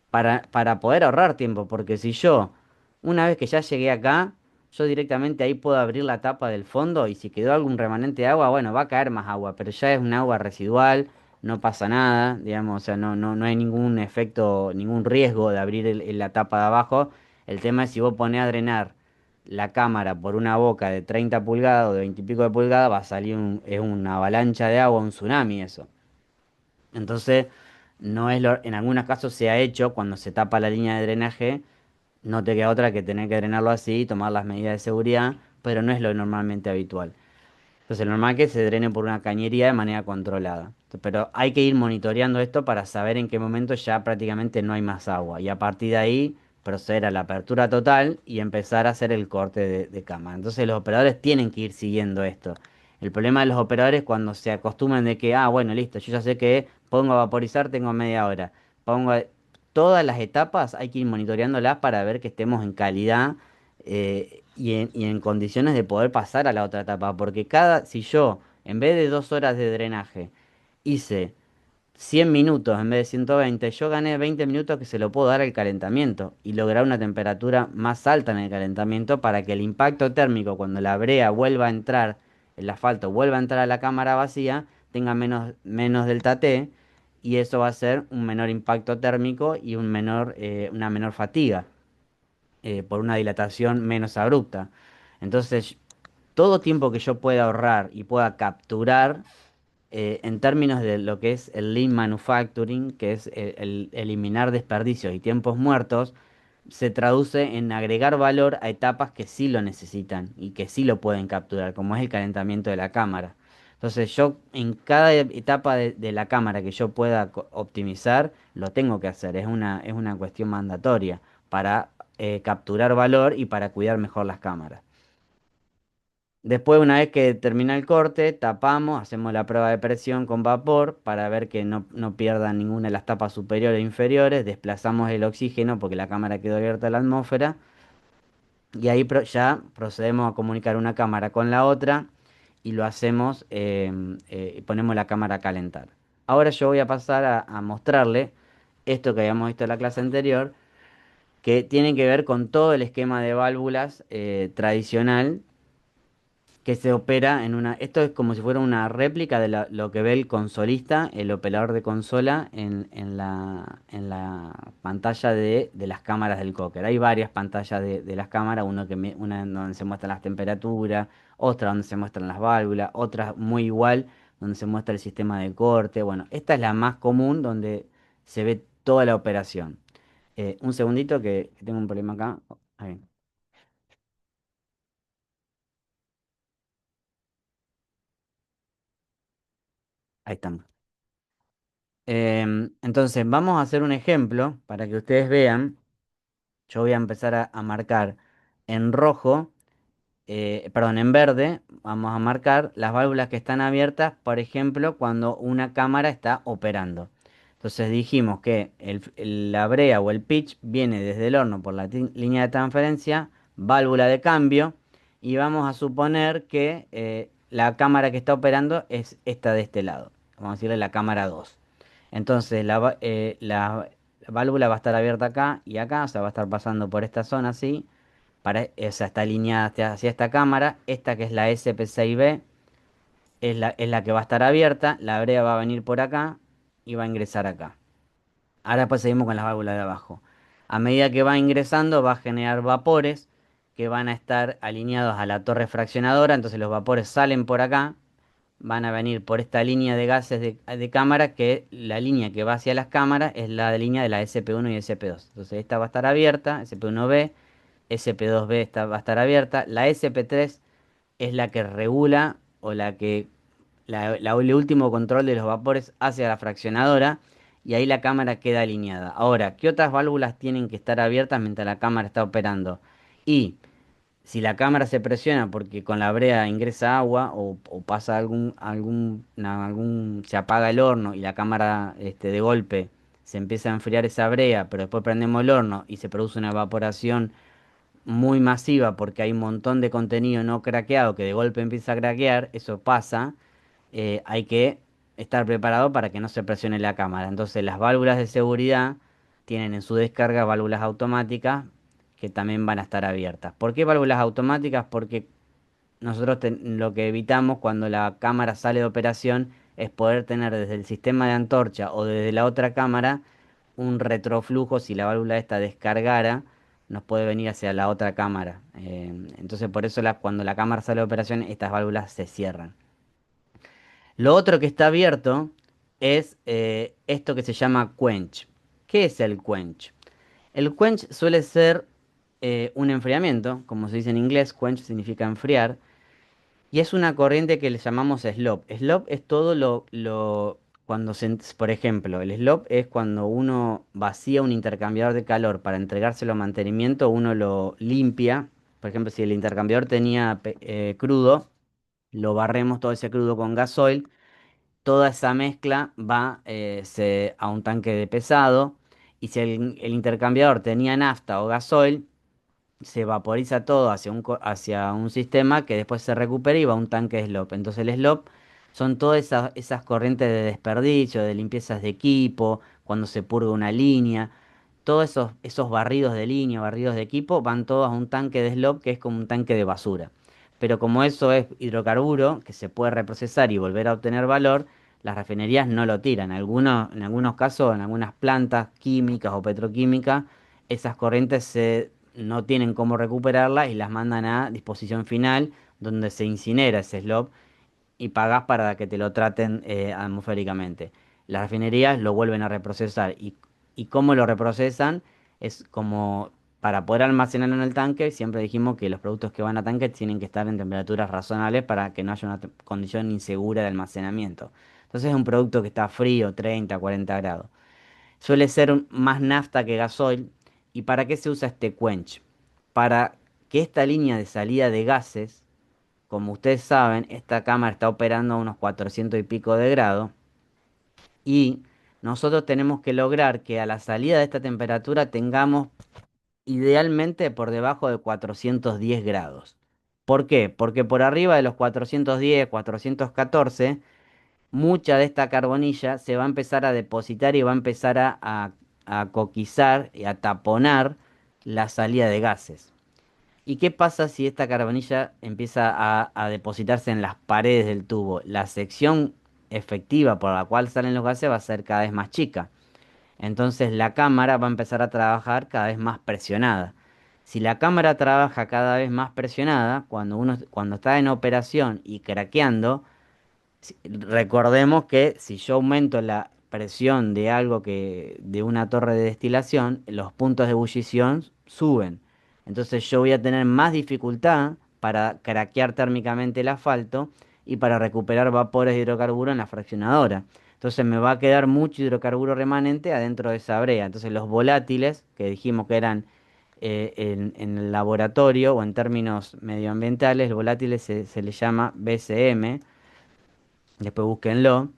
para poder ahorrar tiempo, porque si yo, una vez que ya llegué acá, yo directamente ahí puedo abrir la tapa del fondo y si quedó algún remanente de agua, bueno, va a caer más agua, pero ya es un agua residual, no pasa nada, digamos, o sea, no hay ningún efecto, ningún riesgo de abrir la tapa de abajo. El tema es si vos ponés a drenar la cámara por una boca de 30 pulgadas o de 20 y pico de pulgadas, va a salir es una avalancha de agua, un tsunami eso. Entonces, no es en algunos casos se ha hecho cuando se tapa la línea de drenaje, no te queda otra que tener que drenarlo así, tomar las medidas de seguridad, pero no es lo normalmente habitual. Entonces, lo normal es que se drene por una cañería de manera controlada. Pero hay que ir monitoreando esto para saber en qué momento ya prácticamente no hay más agua. Y a partir de ahí proceder a la apertura total y empezar a hacer el corte de cama. Entonces los operadores tienen que ir siguiendo esto. El problema de los operadores es cuando se acostumbran de que, bueno, listo, yo ya sé que pongo a vaporizar, tengo media hora. Pongo todas las etapas, hay que ir monitoreándolas para ver que estemos en calidad y en condiciones de poder pasar a la otra etapa. Porque si yo, en vez de 2 horas de drenaje, hice 100 minutos en vez de 120, yo gané 20 minutos que se lo puedo dar al calentamiento y lograr una temperatura más alta en el calentamiento para que el impacto térmico cuando la brea vuelva a entrar, el asfalto vuelva a entrar a la cámara vacía, tenga menos delta T y eso va a ser un menor impacto térmico y una menor fatiga por una dilatación menos abrupta. Entonces, todo tiempo que yo pueda ahorrar y pueda capturar en términos de lo que es el lean manufacturing, que es el eliminar desperdicios y tiempos muertos, se traduce en agregar valor a etapas que sí lo necesitan y que sí lo pueden capturar, como es el calentamiento de la cámara. Entonces yo en cada etapa de la cámara que yo pueda optimizar, lo tengo que hacer, es una cuestión mandatoria para capturar valor y para cuidar mejor las cámaras. Después, una vez que termina el corte, tapamos, hacemos la prueba de presión con vapor para ver que no pierda ninguna de las tapas superiores e inferiores, desplazamos el oxígeno porque la cámara quedó abierta a la atmósfera y ahí ya procedemos a comunicar una cámara con la otra y lo hacemos, ponemos la cámara a calentar. Ahora yo voy a pasar a mostrarle esto que habíamos visto en la clase anterior, que tiene que ver con todo el esquema de válvulas tradicional que se opera en una... Esto es como si fuera una réplica de lo que ve el consolista, el operador de consola en la pantalla de las cámaras del Cocker. Hay varias pantallas de las cámaras, una en donde se muestran las temperaturas, otra donde se muestran las válvulas, otra muy igual donde se muestra el sistema de corte. Bueno, esta es la más común donde se ve toda la operación. Un segundito que tengo un problema acá. Ahí, ahí estamos. Entonces, vamos a hacer un ejemplo para que ustedes vean. Yo voy a empezar a marcar en rojo, perdón, en verde. Vamos a marcar las válvulas que están abiertas, por ejemplo, cuando una cámara está operando. Entonces dijimos que la brea o el pitch viene desde el horno por la línea de transferencia, válvula de cambio, y vamos a suponer que la cámara que está operando es esta de este lado. Vamos a decirle la cámara 2. Entonces la válvula va a estar abierta acá y acá, o sea, va a estar pasando por esta zona así, o sea, está alineada hacia esta cámara. Esta que es la SP6B es la que va a estar abierta, la brea va a venir por acá y va a ingresar acá. Ahora pues seguimos con las válvulas de abajo. A medida que va ingresando va a generar vapores que van a estar alineados a la torre fraccionadora, entonces los vapores salen por acá, van a venir por esta línea de gases de cámara, que la línea que va hacia las cámaras es la de línea de la SP1 y SP2. Entonces esta va a estar abierta, SP1B, SP2B va a estar abierta. La SP3 es la que regula o el último control de los vapores hacia la fraccionadora y ahí la cámara queda alineada. Ahora, ¿qué otras válvulas tienen que estar abiertas mientras la cámara está operando? Y si la cámara se presiona porque con la brea ingresa agua o pasa se apaga el horno y la cámara de golpe se empieza a enfriar esa brea, pero después prendemos el horno y se produce una evaporación muy masiva porque hay un montón de contenido no craqueado que de golpe empieza a craquear, eso pasa. Hay que estar preparado para que no se presione la cámara. Entonces las válvulas de seguridad tienen en su descarga válvulas automáticas que también van a estar abiertas. ¿Por qué válvulas automáticas? Porque nosotros lo que evitamos cuando la cámara sale de operación es poder tener desde el sistema de antorcha o desde la otra cámara un retroflujo. Si la válvula esta descargara, nos puede venir hacia la otra cámara. Entonces por eso cuando la cámara sale de operación, estas válvulas se cierran. Lo otro que está abierto es esto que se llama quench. ¿Qué es el quench? El quench suele ser un enfriamiento, como se dice en inglés, quench significa enfriar, y es una corriente que le llamamos slop. Slop es todo cuando por ejemplo, el slop es cuando uno vacía un intercambiador de calor para entregárselo a mantenimiento, uno lo limpia. Por ejemplo, si el intercambiador tenía crudo, lo barremos todo ese crudo con gasoil, toda esa mezcla va a un tanque de pesado, y si el intercambiador tenía nafta o gasoil, se vaporiza todo hacia un sistema que después se recupera y va a un tanque de slop. Entonces el slop son todas esas corrientes de desperdicio, de limpiezas de equipo, cuando se purga una línea. Todos esos barridos de línea, barridos de equipo, van todos a un tanque de slop que es como un tanque de basura. Pero como eso es hidrocarburo que se puede reprocesar y volver a obtener valor, las refinerías no lo tiran. En algunos casos, en algunas plantas químicas o petroquímicas, esas corrientes no tienen cómo recuperarlas y las mandan a disposición final, donde se incinera ese slop y pagás para que te lo traten atmosféricamente. Las refinerías lo vuelven a reprocesar, y cómo lo reprocesan es como para poder almacenarlo en el tanque. Siempre dijimos que los productos que van a tanque tienen que estar en temperaturas razonables para que no haya una condición insegura de almacenamiento. Entonces es un producto que está frío, 30, 40 grados. Suele ser más nafta que gasoil. ¿Y para qué se usa este quench? Para que esta línea de salida de gases, como ustedes saben, esta cámara está operando a unos 400 y pico de grados, y nosotros tenemos que lograr que a la salida de esta temperatura tengamos idealmente por debajo de 410 grados. ¿Por qué? Porque por arriba de los 410, 414 mucha de esta carbonilla se va a empezar a depositar y va a empezar a coquizar y a taponar la salida de gases. ¿Y qué pasa si esta carbonilla empieza a depositarse en las paredes del tubo? La sección efectiva por la cual salen los gases va a ser cada vez más chica. Entonces la cámara va a empezar a trabajar cada vez más presionada. Si la cámara trabaja cada vez más presionada, cuando está en operación y craqueando, recordemos que si yo aumento la presión de de una torre de destilación, los puntos de ebullición suben. Entonces yo voy a tener más dificultad para craquear térmicamente el asfalto y para recuperar vapores de hidrocarburo en la fraccionadora. Entonces me va a quedar mucho hidrocarburo remanente adentro de esa brea. Entonces los volátiles, que dijimos que eran en el laboratorio o en términos medioambientales, los volátiles se les llama BCM. Después búsquenlo.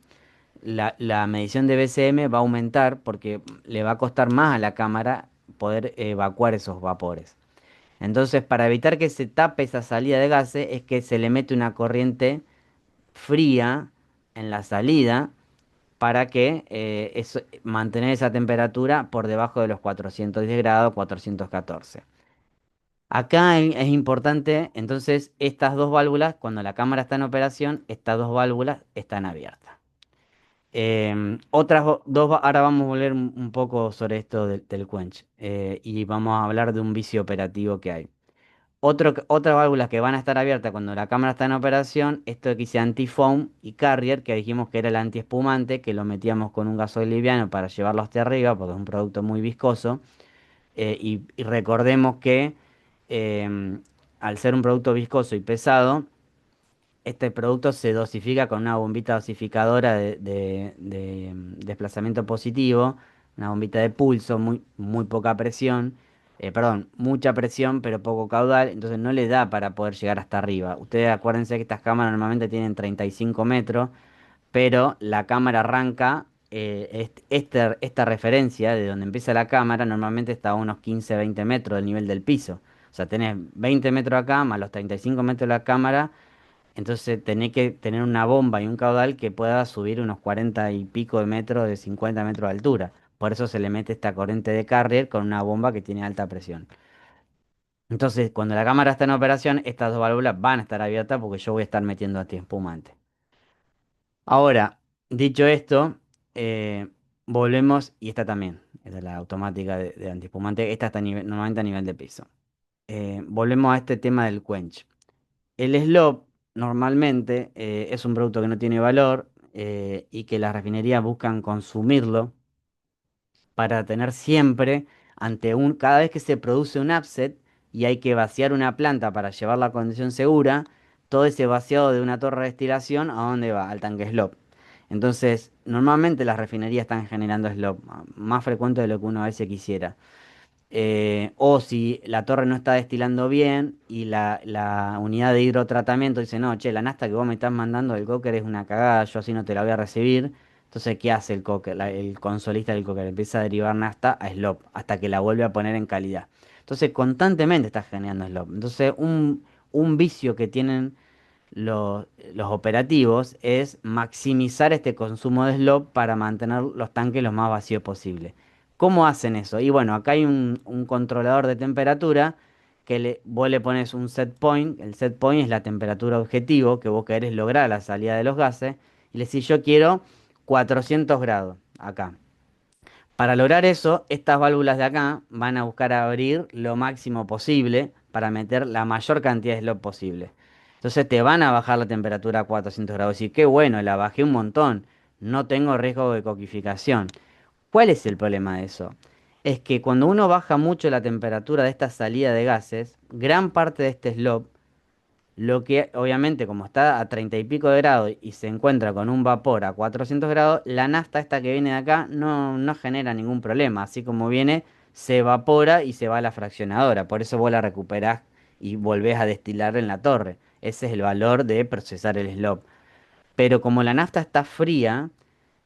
La medición de BCM va a aumentar porque le va a costar más a la cámara poder evacuar esos vapores. Entonces, para evitar que se tape esa salida de gases, es que se le mete una corriente fría en la salida para que mantener esa temperatura por debajo de los 410 grados, 414. Acá es importante, entonces, estas dos válvulas, cuando la cámara está en operación, estas dos válvulas están abiertas. Ahora vamos a volver un poco sobre esto del quench y vamos a hablar de un vicio operativo que hay. Otras válvulas que van a estar abiertas cuando la cámara está en operación, esto que dice anti-foam y carrier, que dijimos que era el antiespumante, que lo metíamos con un gasoil liviano para llevarlo hasta arriba, porque es un producto muy viscoso. Y recordemos que al ser un producto viscoso y pesado, este producto se dosifica con una bombita dosificadora de desplazamiento positivo, una bombita de pulso, muy poca presión, perdón, mucha presión pero poco caudal, entonces no le da para poder llegar hasta arriba. Ustedes acuérdense que estas cámaras normalmente tienen 35 metros, pero la cámara arranca, esta referencia de donde empieza la cámara normalmente está a unos 15-20 metros del nivel del piso. O sea, tenés 20 metros acá más los 35 metros de la cámara, entonces tenés que tener una bomba y un caudal que pueda subir unos 40 y pico de metros, de 50 metros de altura. Por eso se le mete esta corriente de carrier con una bomba que tiene alta presión. Entonces, cuando la cámara está en operación, estas dos válvulas van a estar abiertas porque yo voy a estar metiendo antiespumante. Ahora, dicho esto, eh, volvemos, y esta también, esta es la automática de antiespumante, esta está normalmente a nivel de piso. Volvemos a este tema del quench. El slop normalmente es un producto que no tiene valor y que las refinerías buscan consumirlo para tener siempre cada vez que se produce un upset y hay que vaciar una planta para llevarla a condición segura, todo ese vaciado de una torre de destilación, ¿a dónde va? Al tanque slop. Entonces, normalmente las refinerías están generando slop, más frecuente de lo que uno a veces quisiera. O si la torre no está destilando bien y la unidad de hidrotratamiento dice, no, che, la nafta que vos me estás mandando del coker es una cagada, yo así no te la voy a recibir. Entonces, ¿qué hace el coker, el consolista del coker? Empieza a derivar nafta a slop hasta que la vuelve a poner en calidad. Entonces, constantemente está generando slop. Entonces, un vicio que tienen los operativos es maximizar este consumo de slop para mantener los tanques lo más vacíos posible. ¿Cómo hacen eso? Y bueno, acá hay un controlador de temperatura vos le pones un set point. El set point es la temperatura objetivo que vos querés lograr a la salida de los gases. Y le decís, yo quiero 400 grados acá. Para lograr eso, estas válvulas de acá van a buscar abrir lo máximo posible para meter la mayor cantidad de slop posible. Entonces te van a bajar la temperatura a 400 grados. Y qué bueno, la bajé un montón. No tengo riesgo de coquificación. ¿Cuál es el problema de eso? Es que cuando uno baja mucho la temperatura de esta salida de gases, gran parte de este slop, lo que obviamente como está a 30 y pico de grados y se encuentra con un vapor a 400 grados, la nafta esta que viene de acá no genera ningún problema. Así como viene, se evapora y se va a la fraccionadora. Por eso vos la recuperás y volvés a destilar en la torre. Ese es el valor de procesar el slop. Pero como la nafta está fría,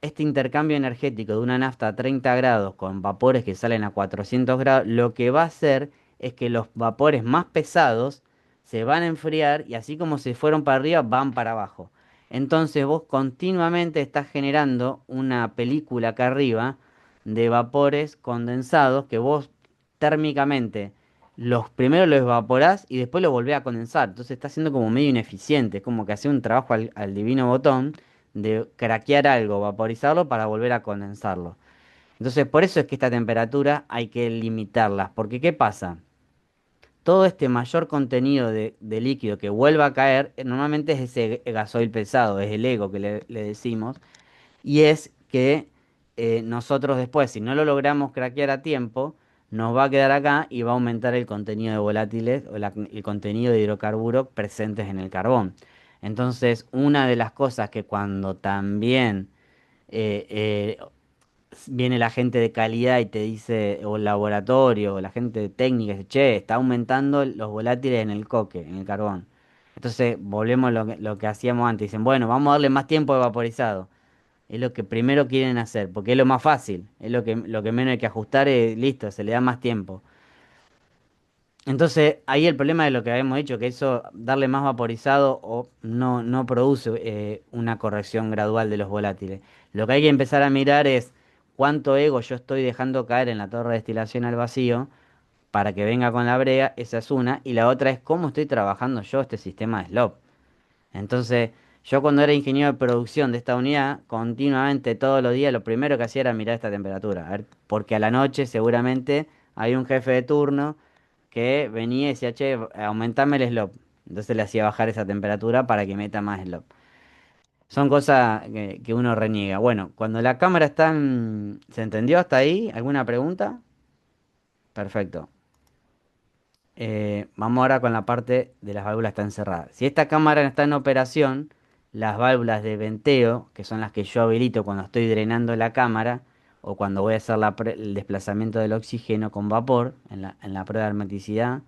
este intercambio energético de una nafta a 30 grados con vapores que salen a 400 grados, lo que va a hacer es que los vapores más pesados se van a enfriar y así como se fueron para arriba, van para abajo. Entonces vos continuamente estás generando una película acá arriba de vapores condensados que vos térmicamente los primero los evaporás y después los volvés a condensar. Entonces está siendo como medio ineficiente, es como que hace un trabajo al divino botón de craquear algo, vaporizarlo para volver a condensarlo. Entonces por eso es que esta temperatura hay que limitarla, porque ¿qué pasa? Todo este mayor contenido de líquido que vuelva a caer, normalmente es ese gasoil pesado, es el ego que le decimos, y es que nosotros después, si no lo logramos craquear a tiempo, nos va a quedar acá y va a aumentar el contenido de volátiles o el contenido de hidrocarburos presentes en el carbón. Entonces, una de las cosas que cuando también eh, eh, viene la gente de calidad y te dice, o el laboratorio, o la gente técnica, dice, che, está aumentando los volátiles en el coque, en el carbón. Entonces volvemos a lo que hacíamos antes. Dicen, bueno, vamos a darle más tiempo de vaporizado. Es lo que primero quieren hacer, porque es lo más fácil. Es lo que menos hay que ajustar y listo, se le da más tiempo. Entonces, ahí el problema de lo que habíamos dicho, que eso, darle más vaporizado o no produce una corrección gradual de los volátiles. Lo que hay que empezar a mirar es cuánto ego yo estoy dejando caer en la torre de destilación al vacío para que venga con la brea, esa es una, y la otra es cómo estoy trabajando yo este sistema de slop. Entonces, yo cuando era ingeniero de producción de esta unidad, continuamente todos los días lo primero que hacía era mirar esta temperatura, a ver, porque a la noche seguramente hay un jefe de turno que venía y decía, che, aumentame el slop. Entonces le hacía bajar esa temperatura para que meta más slop. Son cosas que uno reniega. Bueno, cuando la cámara está ¿Se entendió hasta ahí? ¿Alguna pregunta? Perfecto. Vamos ahora con la parte de las válvulas que están cerradas. Si esta cámara está en operación, las válvulas de venteo, que son las que yo habilito cuando estoy drenando la cámara o cuando voy a hacer el desplazamiento del oxígeno con vapor en la prueba de hermeticidad,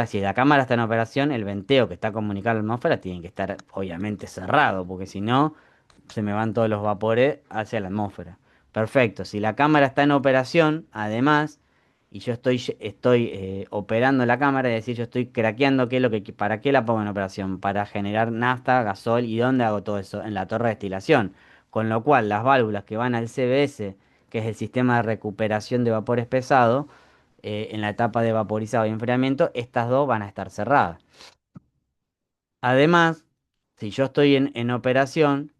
si la cámara está en operación, el venteo que está comunicado a la atmósfera tiene que estar obviamente cerrado, porque si no, se me van todos los vapores hacia la atmósfera. Perfecto. Si la cámara está en operación, además, y yo estoy operando la cámara, es decir, yo estoy craqueando para qué la pongo en operación, para generar nafta, gasol y dónde hago todo eso, en la torre de destilación. Con lo cual, las válvulas que van al CBS, que es el sistema de recuperación de vapores pesados, en la etapa de vaporizado y enfriamiento, estas dos van a estar cerradas. Además, si yo estoy en operación,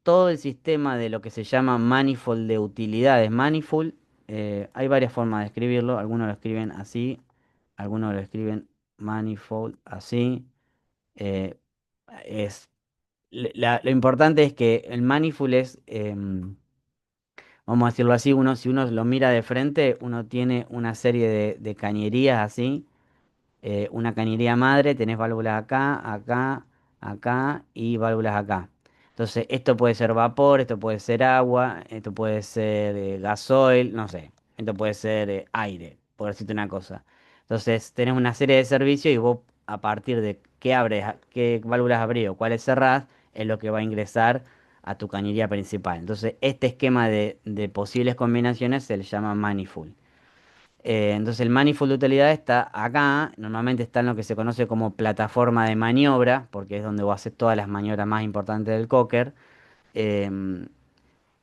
todo el sistema de lo que se llama manifold de utilidades, manifold, hay varias formas de escribirlo, algunos lo escriben así, algunos lo escriben manifold así. eh, es, lo importante es que el manifold es, vamos a decirlo así, si uno lo mira de frente, uno tiene una serie de cañerías así, una cañería madre, tenés válvulas acá, acá, acá y válvulas acá. Entonces, esto puede ser vapor, esto puede ser agua, esto puede ser gasoil, no sé, esto puede ser aire, por decirte una cosa. Entonces, tenés una serie de servicios y vos, a partir de qué abres, qué válvulas abrís o cuáles cerrás, es lo que va a ingresar a tu cañería principal. Entonces, este esquema de posibles combinaciones se le llama manifold. Entonces el manifold de utilidad está acá, normalmente está en lo que se conoce como plataforma de maniobra, porque es donde vos haces todas las maniobras más importantes del cocker, em,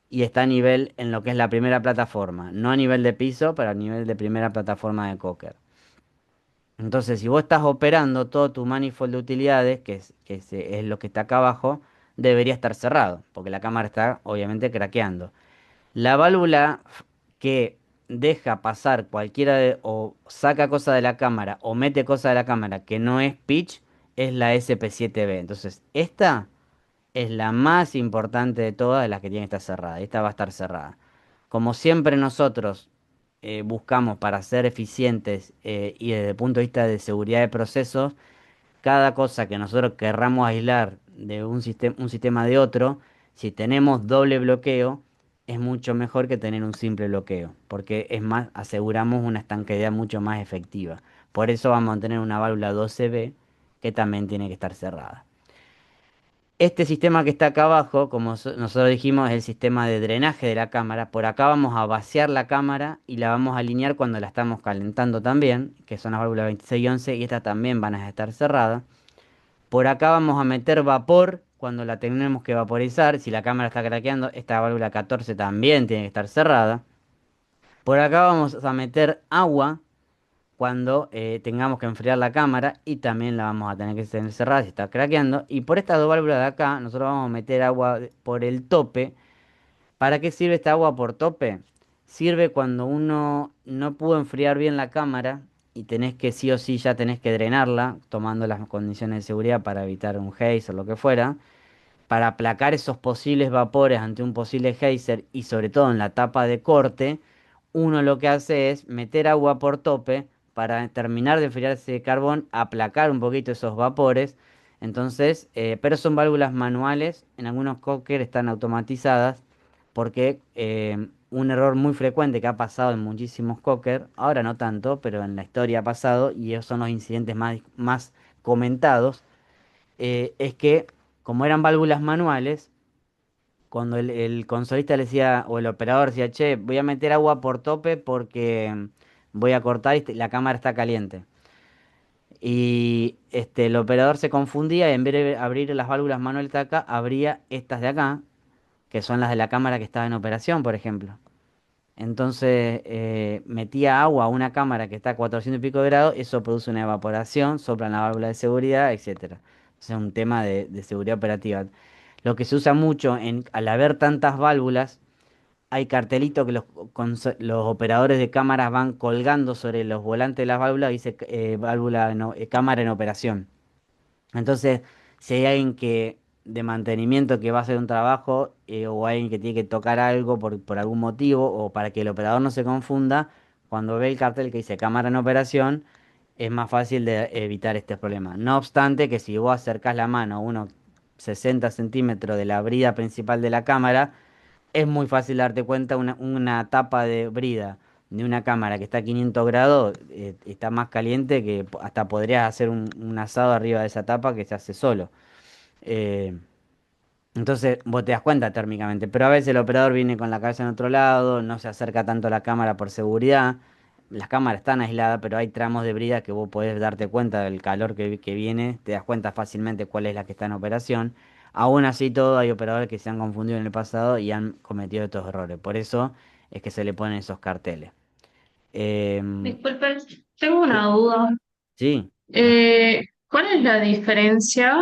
y está a nivel en lo que es la primera plataforma, no a nivel de piso, pero a nivel de primera plataforma de cocker. Entonces si vos estás operando todo tu manifold de utilidades, es lo que está acá abajo, debería estar cerrado, porque la cámara está obviamente craqueando. La válvula que deja pasar o saca cosa de la cámara o mete cosa de la cámara que no es pitch es la SP7B. Entonces, esta es la más importante de todas, de las que tiene que estar cerrada. Esta va a estar cerrada. Como siempre nosotros buscamos para ser eficientes y desde el punto de vista de seguridad de procesos, cada cosa que nosotros querramos aislar de un sistema de otro, si tenemos doble bloqueo, es mucho mejor que tener un simple bloqueo, porque es más, aseguramos una estanqueidad mucho más efectiva. Por eso vamos a tener una válvula 12B que también tiene que estar cerrada. Este sistema que está acá abajo, como nosotros dijimos, es el sistema de drenaje de la cámara. Por acá vamos a vaciar la cámara y la vamos a alinear cuando la estamos calentando también, que son las válvulas 26 y 11, y estas también van a estar cerradas. Por acá vamos a meter vapor cuando la tenemos que vaporizar, si la cámara está craqueando, esta válvula 14 también tiene que estar cerrada. Por acá vamos a meter agua cuando tengamos que enfriar la cámara y también la vamos a tener que tener cerrada si está craqueando. Y por estas dos válvulas de acá, nosotros vamos a meter agua por el tope. ¿Para qué sirve esta agua por tope? Sirve cuando uno no pudo enfriar bien la cámara y tenés que sí o sí ya tenés que drenarla, tomando las condiciones de seguridad para evitar un haze o lo que fuera, para aplacar esos posibles vapores ante un posible geyser y sobre todo en la tapa de corte, uno lo que hace es meter agua por tope para terminar de enfriar ese carbón, aplacar un poquito esos vapores. Entonces, pero son válvulas manuales, en algunos cocker están automatizadas, porque un error muy frecuente que ha pasado en muchísimos cocker, ahora no tanto, pero en la historia ha pasado, y esos son los incidentes más comentados, es que como eran válvulas manuales, cuando el consolista le decía, o el operador decía, che, voy a meter agua por tope porque voy a cortar y la cámara está caliente. Y el operador se confundía y en vez de abrir las válvulas manuales de acá, abría estas de acá, que son las de la cámara que estaba en operación, por ejemplo. Entonces metía agua a una cámara que está a 400 y pico de grados, eso produce una evaporación, soplan la válvula de seguridad, etcétera. Es un tema de seguridad operativa. Lo que se usa mucho al haber tantas válvulas, hay cartelitos que los operadores de cámaras van colgando sobre los volantes de las válvulas, dice cámara en operación. Entonces, si hay alguien que de mantenimiento que va a hacer un trabajo o alguien que tiene que tocar algo por algún motivo o para que el operador no se confunda, cuando ve el cartel que dice cámara en operación, es más fácil de evitar este problema. No obstante, que si vos acercás la mano a unos 60 centímetros de la brida principal de la cámara, es muy fácil darte cuenta una tapa de brida de una cámara que está a 500 grados, está más caliente que hasta podrías hacer un asado arriba de esa tapa que se hace solo. Eh, entonces vos te das cuenta térmicamente, pero a veces el operador viene con la cabeza en otro lado, no se acerca tanto a la cámara por seguridad. Las cámaras están aisladas, pero hay tramos de brida que vos podés darte cuenta del calor que viene, te das cuenta fácilmente cuál es la que está en operación. Aún así todo, hay operadores que se han confundido en el pasado y han cometido estos errores. Por eso es que se le ponen esos carteles. Em, Disculpe, tengo sí, una duda. sí. ¿Cuál es la diferencia?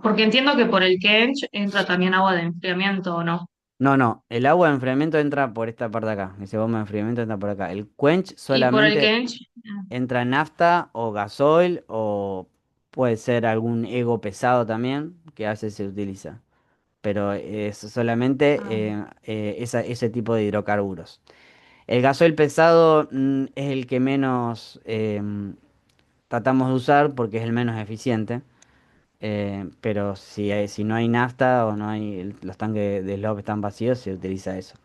Porque entiendo que por el Kench entra también agua de enfriamiento, ¿o no? No, no, el agua de enfriamiento entra por esta parte de acá. Ese bomba de enfriamiento entra por acá. El quench Y por el solamente Kench, entra nafta o gasoil o puede ser algún ego pesado también que a veces se utiliza. Pero es solamente ah, ese tipo de hidrocarburos. El gasoil pesado es el que menos tratamos de usar porque es el menos eficiente. Pero si no hay nafta o no hay los tanques de SLOP están vacíos, se utiliza eso.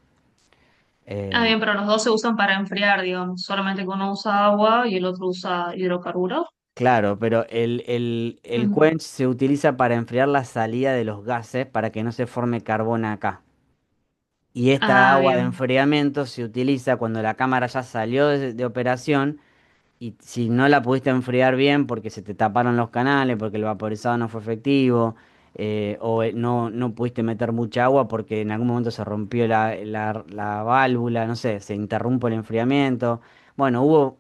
Eh, bien, pero los dos se usan para enfriar, digamos. Solamente que uno usa agua y el otro usa hidrocarburos. Claro, pero el Mm. quench se utiliza para enfriar la salida de los gases para que no se forme carbón acá. Y esta Ah, agua de bien. enfriamiento se utiliza cuando la cámara ya salió de operación y si no la pudiste enfriar bien porque se te taparon los canales, porque el vaporizado no fue efectivo, no pudiste meter mucha agua porque en algún momento se rompió la válvula, no sé, se interrumpe el enfriamiento. Bueno, hubo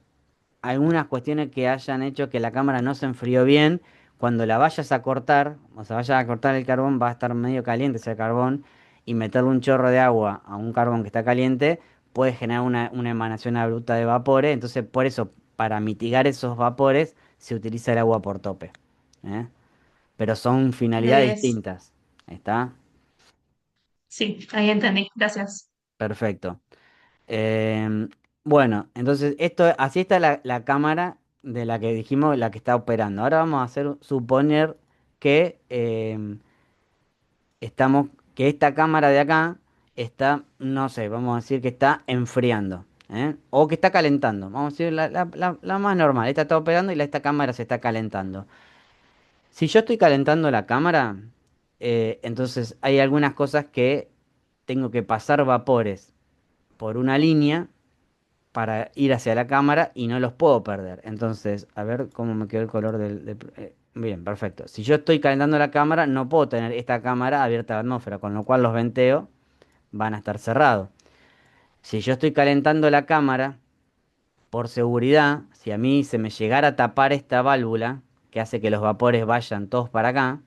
algunas cuestiones que hayan hecho que la cámara no se enfrió bien. Cuando la vayas a cortar, o sea, vayas a cortar el carbón, va a estar medio caliente ese carbón y meterle un chorro de agua a un carbón que está caliente puede generar una emanación abrupta de vapores. Entonces, por eso, para mitigar esos vapores, se utiliza el agua por tope. ¿Eh? Pero son finalidades Es, distintas. ¿Está? sí, ahí entendí. Gracias. Perfecto. Bueno, entonces así está la cámara de la que dijimos, la que está operando. Ahora vamos a suponer que estamos, que esta cámara de acá está, no sé, vamos a decir que está enfriando, ¿eh? O que está calentando. Vamos a decir la más normal. Esta está operando y esta cámara se está calentando. Si yo estoy calentando la cámara, entonces hay algunas cosas que tengo que pasar vapores por una línea para ir hacia la cámara y no los puedo perder. Entonces, a ver cómo me quedó el color bien, perfecto. Si yo estoy calentando la cámara, no puedo tener esta cámara abierta a la atmósfera, con lo cual los venteos van a estar cerrados. Si yo estoy calentando la cámara, por seguridad, si a mí se me llegara a tapar esta válvula, que hace que los vapores vayan todos para acá,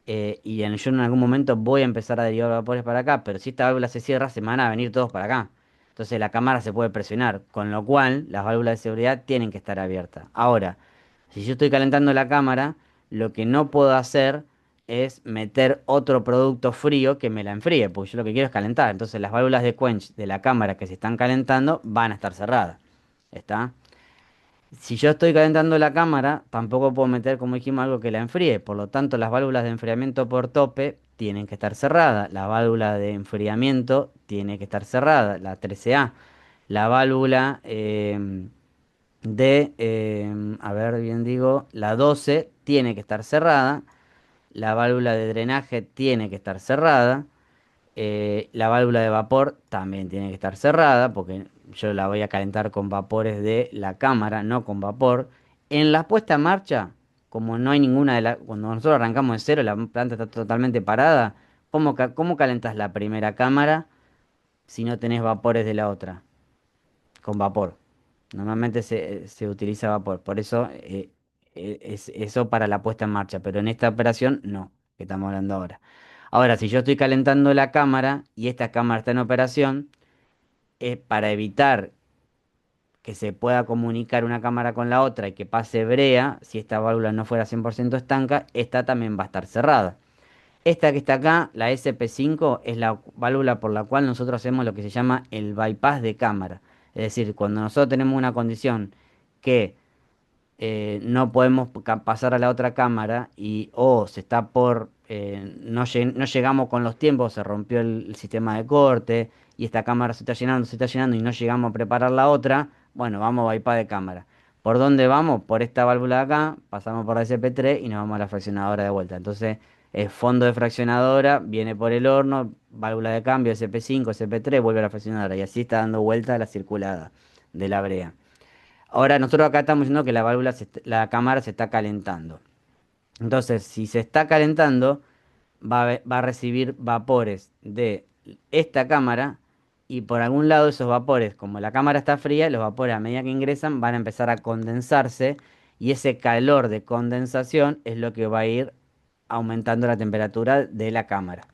yo en algún momento voy a empezar a derivar vapores para acá, pero si esta válvula se cierra, se me van a venir todos para acá. Entonces la cámara se puede presionar, con lo cual las válvulas de seguridad tienen que estar abiertas. Ahora, si yo estoy calentando la cámara, lo que no puedo hacer es meter otro producto frío que me la enfríe, porque yo lo que quiero es calentar. Entonces las válvulas de quench de la cámara que se están calentando van a estar cerradas. ¿Está? Si yo estoy calentando la cámara, tampoco puedo meter, como dijimos, algo que la enfríe. Por lo tanto, las válvulas de enfriamiento por tope tienen que estar cerradas. La válvula de enfriamiento tiene que estar cerrada, la 13A. La válvula a ver, bien digo, la 12 tiene que estar cerrada. La válvula de drenaje tiene que estar cerrada. La válvula de vapor también tiene que estar cerrada porque yo la voy a calentar con vapores de la cámara, no con vapor. En la puesta en marcha, como no hay ninguna de las... Cuando nosotros arrancamos de cero, la planta está totalmente parada. ¿Cómo calentas la primera cámara si no tenés vapores de la otra? Con vapor. Normalmente se utiliza vapor. Por eso es eso para la puesta en marcha. Pero en esta operación no, que estamos hablando ahora. Ahora, si yo estoy calentando la cámara y esta cámara está en operación, es para evitar que se pueda comunicar una cámara con la otra y que pase brea, si esta válvula no fuera 100% estanca, esta también va a estar cerrada. Esta que está acá, la SP5, es la válvula por la cual nosotros hacemos lo que se llama el bypass de cámara. Es decir, cuando nosotros tenemos una condición que no podemos pasar a la otra cámara y o se está por, no llegamos con los tiempos, se rompió el sistema de corte y esta cámara se está llenando y no llegamos a preparar la otra, bueno, vamos a bypass de cámara. ¿Por dónde vamos? Por esta válvula de acá, pasamos por la SP3 y nos vamos a la fraccionadora de vuelta. Entonces, el fondo de fraccionadora viene por el horno, válvula de cambio, SP5, SP3, vuelve a la fraccionadora y así está dando vuelta la circulada de la brea. Ahora nosotros acá estamos diciendo que la cámara se está calentando. Entonces, si se está calentando, va a recibir vapores de esta cámara y por algún lado esos vapores, como la cámara está fría, los vapores a medida que ingresan van a empezar a condensarse y ese calor de condensación es lo que va a ir aumentando la temperatura de la cámara.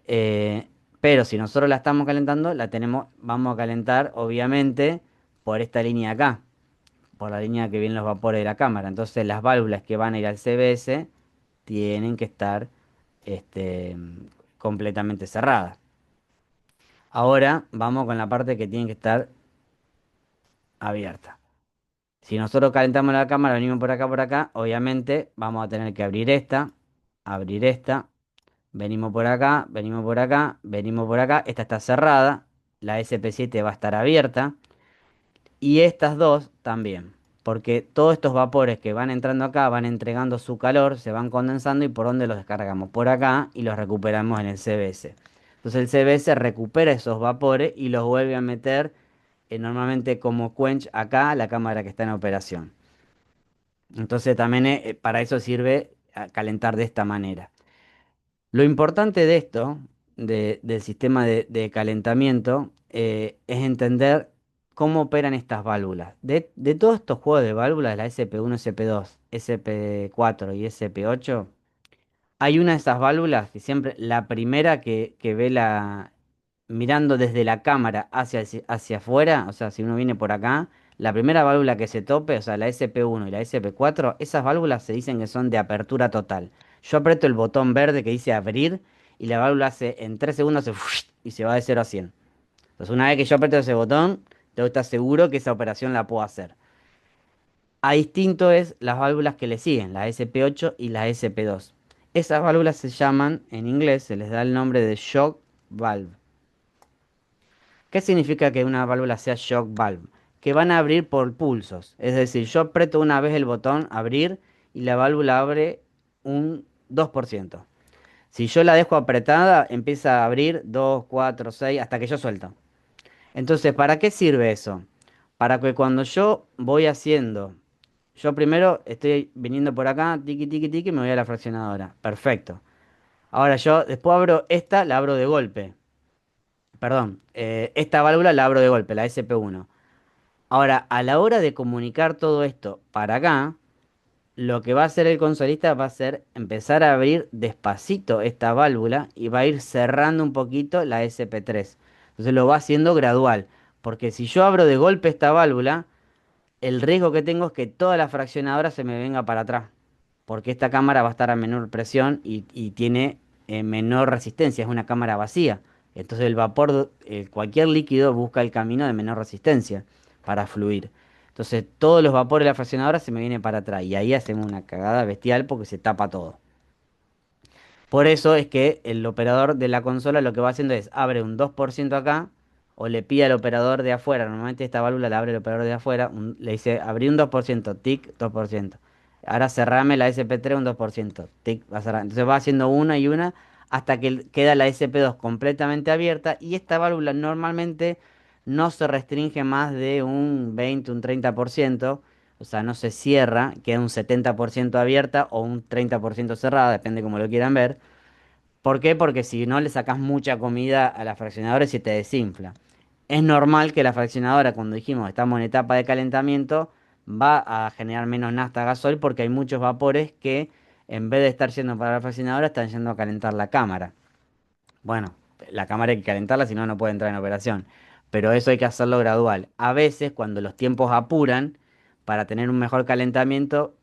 Eh, pero si nosotros la estamos calentando, vamos a calentar obviamente por esta línea de acá, por la línea que vienen los vapores de la cámara. Entonces las válvulas que van a ir al CBS tienen que estar este, completamente cerradas. Ahora vamos con la parte que tiene que estar abierta. Si nosotros calentamos la cámara, venimos por acá, obviamente vamos a tener que abrir esta, venimos por acá, venimos por acá, venimos por acá. Esta está cerrada, la SP7 va a estar abierta. Y estas dos también, porque todos estos vapores que van entrando acá van entregando su calor, se van condensando y por dónde los descargamos por acá y los recuperamos en el CBS. Entonces el CBS recupera esos vapores y los vuelve a meter normalmente como quench acá a la cámara que está en operación. Entonces también para eso sirve calentar de esta manera. Lo importante de esto, del sistema de calentamiento, es entender cómo operan estas válvulas. De todos estos juegos de válvulas, la SP1, SP2, SP4 y SP8, hay una de esas válvulas que siempre, la primera que ve mirando desde la cámara hacia afuera, o sea, si uno viene por acá, la primera válvula que se tope, o sea, la SP1 y la SP4, esas válvulas se dicen que son de apertura total. Yo aprieto el botón verde que dice abrir y la válvula hace en 3 segundos y se va de 0 a 100. Entonces, una vez que yo aprieto ese botón, tengo que estar seguro que esa operación la puedo hacer. A distinto es las válvulas que le siguen, la SP8 y la SP2. Esas válvulas se llaman, en inglés, se les da el nombre de shock valve. ¿Qué significa que una válvula sea shock valve? Que van a abrir por pulsos. Es decir, yo aprieto una vez el botón abrir y la válvula abre un 2%. Si yo la dejo apretada, empieza a abrir 2, 4, 6, hasta que yo suelto. Entonces, ¿para qué sirve eso? para que cuando yo voy haciendo, yo primero estoy viniendo por acá, tiki, tiki, tiki, me voy a la fraccionadora. Perfecto. Ahora yo después abro esta, la abro de golpe. Perdón, esta válvula la abro de golpe, la SP1. Ahora, a la hora de comunicar todo esto para acá, lo que va a hacer el consolista va a ser empezar a abrir despacito esta válvula y va a ir cerrando un poquito la SP3. Entonces lo va haciendo gradual, porque si yo abro de golpe esta válvula, el riesgo que tengo es que toda la fraccionadora se me venga para atrás, porque esta cámara va a estar a menor presión y tiene menor resistencia, es una cámara vacía. Entonces el vapor, cualquier líquido busca el camino de menor resistencia para fluir. Entonces todos los vapores de la fraccionadora se me vienen para atrás y ahí hacemos una cagada bestial porque se tapa todo. Por eso es que el operador de la consola lo que va haciendo es abre un 2% acá o le pide al operador de afuera. Normalmente esta válvula la abre el operador de afuera. Le dice abrí un 2%, tic, 2%. Ahora cerrame la SP3 un 2%, tic, va a cerrar. Entonces va haciendo una y una hasta que queda la SP2 completamente abierta y esta válvula normalmente no se restringe más de un 20, un 30%. O sea, no se cierra, queda un 70% abierta o un 30% cerrada, depende como lo quieran ver. ¿Por qué? Porque si no le sacas mucha comida a la fraccionadora se te desinfla. Es normal que la fraccionadora, cuando dijimos estamos en etapa de calentamiento, va a generar menos nafta gasoil porque hay muchos vapores que en vez de estar yendo para la fraccionadora están yendo a calentar la cámara. Bueno, la cámara hay que calentarla, si no, no puede entrar en operación. Pero eso hay que hacerlo gradual. A veces, cuando los tiempos apuran, para tener un mejor calentamiento,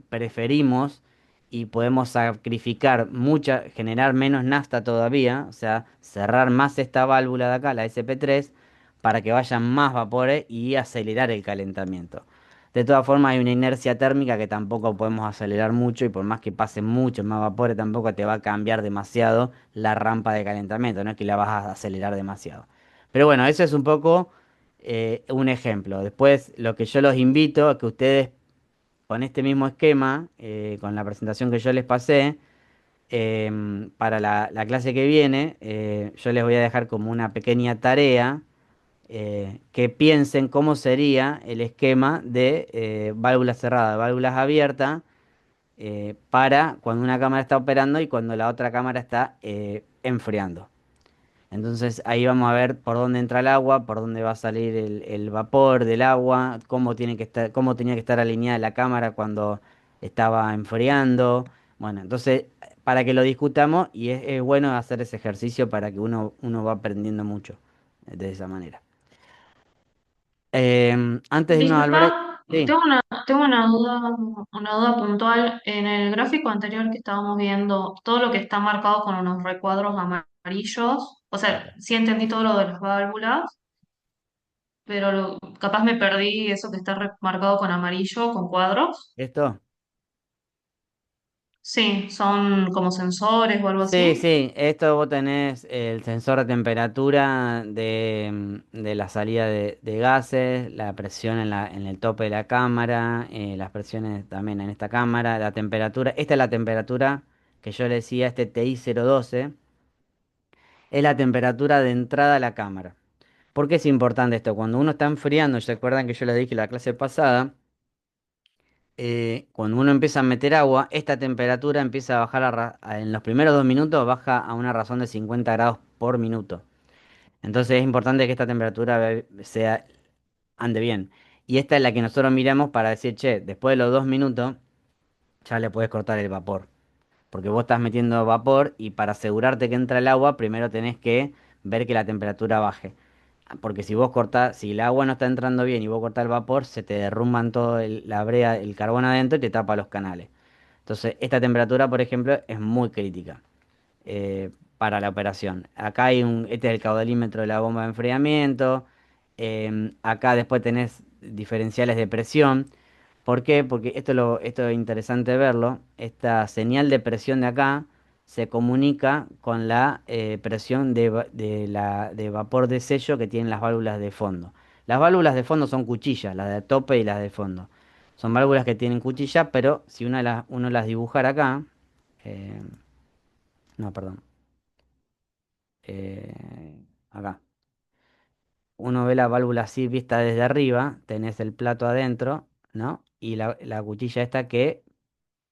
preferimos y podemos sacrificar mucha, generar menos nafta todavía, o sea, cerrar más esta válvula de acá, la SP3, para que vayan más vapores y acelerar el calentamiento. De todas formas, hay una inercia térmica que tampoco podemos acelerar mucho y por más que pasen muchos más vapores, tampoco te va a cambiar demasiado la rampa de calentamiento, no es que la vas a acelerar demasiado. Pero bueno, eso es un poco un ejemplo. Después, lo que yo los invito a que ustedes con este mismo esquema, con la presentación que yo les pasé, para la clase que viene, yo les voy a dejar como una pequeña tarea que piensen cómo sería el esquema de válvulas cerradas, válvulas abiertas, para cuando una cámara está operando y cuando la otra cámara está enfriando. Entonces ahí vamos a ver por dónde entra el agua, por dónde va a salir el vapor del agua, cómo tiene que estar, cómo tenía que estar alineada la cámara cuando estaba enfriando. Bueno, entonces para que lo discutamos y es bueno hacer ese ejercicio para que uno va aprendiendo mucho de esa manera. Antes de irnos al break, Disculpa, sí, tengo una duda puntual. En el gráfico anterior que estábamos viendo, todo lo que está marcado con unos recuadros amarillos, o sea, sí entendí todo lo de las válvulas, pero capaz me perdí eso que está marcado con amarillo, con cuadros. esto. Sí, son como sensores o algo Sí, así. sí, esto vos tenés el sensor de temperatura de la salida de gases, la presión en el tope de la cámara, las presiones también en esta cámara, la temperatura. Esta es la temperatura que yo le decía, este TI 012, es la temperatura de entrada a la cámara. ¿Por qué es importante esto? Cuando uno está enfriando, ¿se acuerdan que yo les dije en la clase pasada? Cuando uno empieza a meter agua, esta temperatura empieza a bajar en los primeros 2 minutos, baja a una razón de 50 grados por minuto. Entonces es importante que esta temperatura ande bien. Y esta es la que nosotros miramos para decir, che, después de los 2 minutos ya le puedes cortar el vapor. Porque vos estás metiendo vapor y para asegurarte que entra el agua, primero tenés que ver que la temperatura baje. Porque si vos cortás, si el agua no está entrando bien y vos cortás el vapor, se te derrumban todo la brea, el carbón adentro y te tapa los canales. Entonces, esta temperatura, por ejemplo, es muy crítica para la operación. Acá este es el caudalímetro de la bomba de enfriamiento. Acá después tenés diferenciales de presión. ¿Por qué? Porque esto es interesante verlo. Esta señal de presión de acá se comunica con la presión de vapor de sello que tienen las válvulas de fondo. Las válvulas de fondo son cuchillas, las de tope y las de fondo. Son válvulas que tienen cuchilla, pero si uno las dibujara acá, eh, no, perdón, acá. uno ve la válvula así vista desde arriba, tenés el plato adentro, ¿no? Y la cuchilla esta que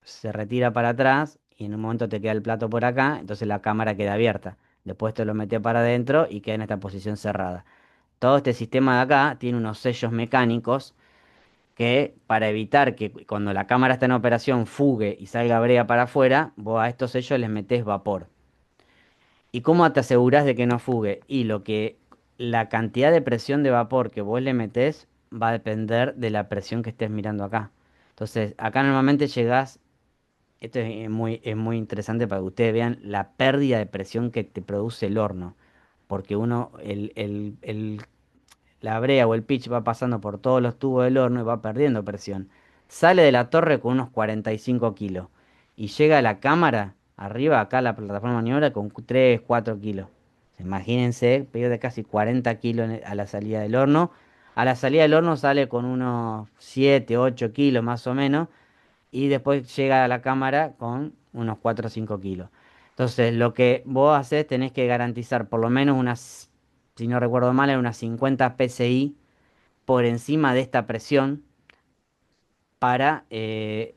se retira para atrás y en un momento te queda el plato por acá, entonces la cámara queda abierta. Después te lo metes para adentro y queda en esta posición cerrada. Todo este sistema de acá tiene unos sellos mecánicos que para evitar que cuando la cámara está en operación fugue y salga brea para afuera, vos a estos sellos les metés vapor. ¿Y cómo te asegurás de que no fugue? Y la cantidad de presión de vapor que vos le metés va a depender de la presión que estés mirando acá. Entonces, acá normalmente llegás, esto es muy interesante para que ustedes vean la pérdida de presión que te produce el horno. Porque la brea o el pitch va pasando por todos los tubos del horno y va perdiendo presión. Sale de la torre con unos 45 kilos y llega a la cámara, arriba, acá a la plataforma de maniobra, con 3 4 kilos. Imagínense, pierde casi 40 kilos a la salida del horno. A la salida del horno sale con unos 7 8 kilos más o menos y después llega a la cámara con unos 4 o 5 kilos. Entonces, lo que vos haces, tenés que garantizar por lo menos unas, si no recuerdo mal, unas 50 PSI por encima de esta presión para, eh,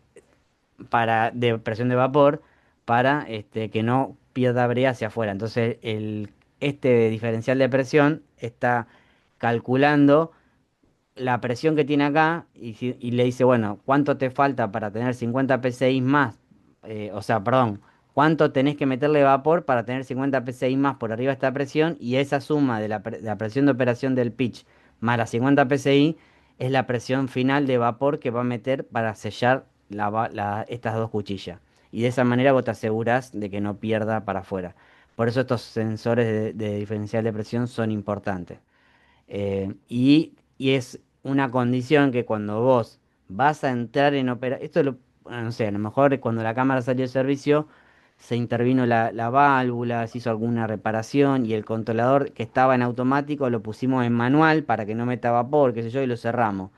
de presión de vapor para que no pierda brea hacia afuera. Entonces, este diferencial de presión está calculando la presión que tiene acá y le dice, bueno, ¿cuánto te falta para tener 50 PSI más? O sea, perdón, ¿cuánto tenés que meterle vapor para tener 50 PSI más por arriba de esta presión? Y esa suma de de la presión de operación del pitch más las 50 PSI es la presión final de vapor que va a meter para sellar estas dos cuchillas. Y de esa manera vos te asegurás de que no pierda para afuera. Por eso estos sensores de diferencial de presión son importantes. Y es una condición que cuando vos vas a entrar en operación, bueno, no sé, a lo mejor cuando la cámara salió de servicio, se intervino la válvula, se hizo alguna reparación y el controlador que estaba en automático lo pusimos en manual para que no meta vapor, qué sé yo, y lo cerramos.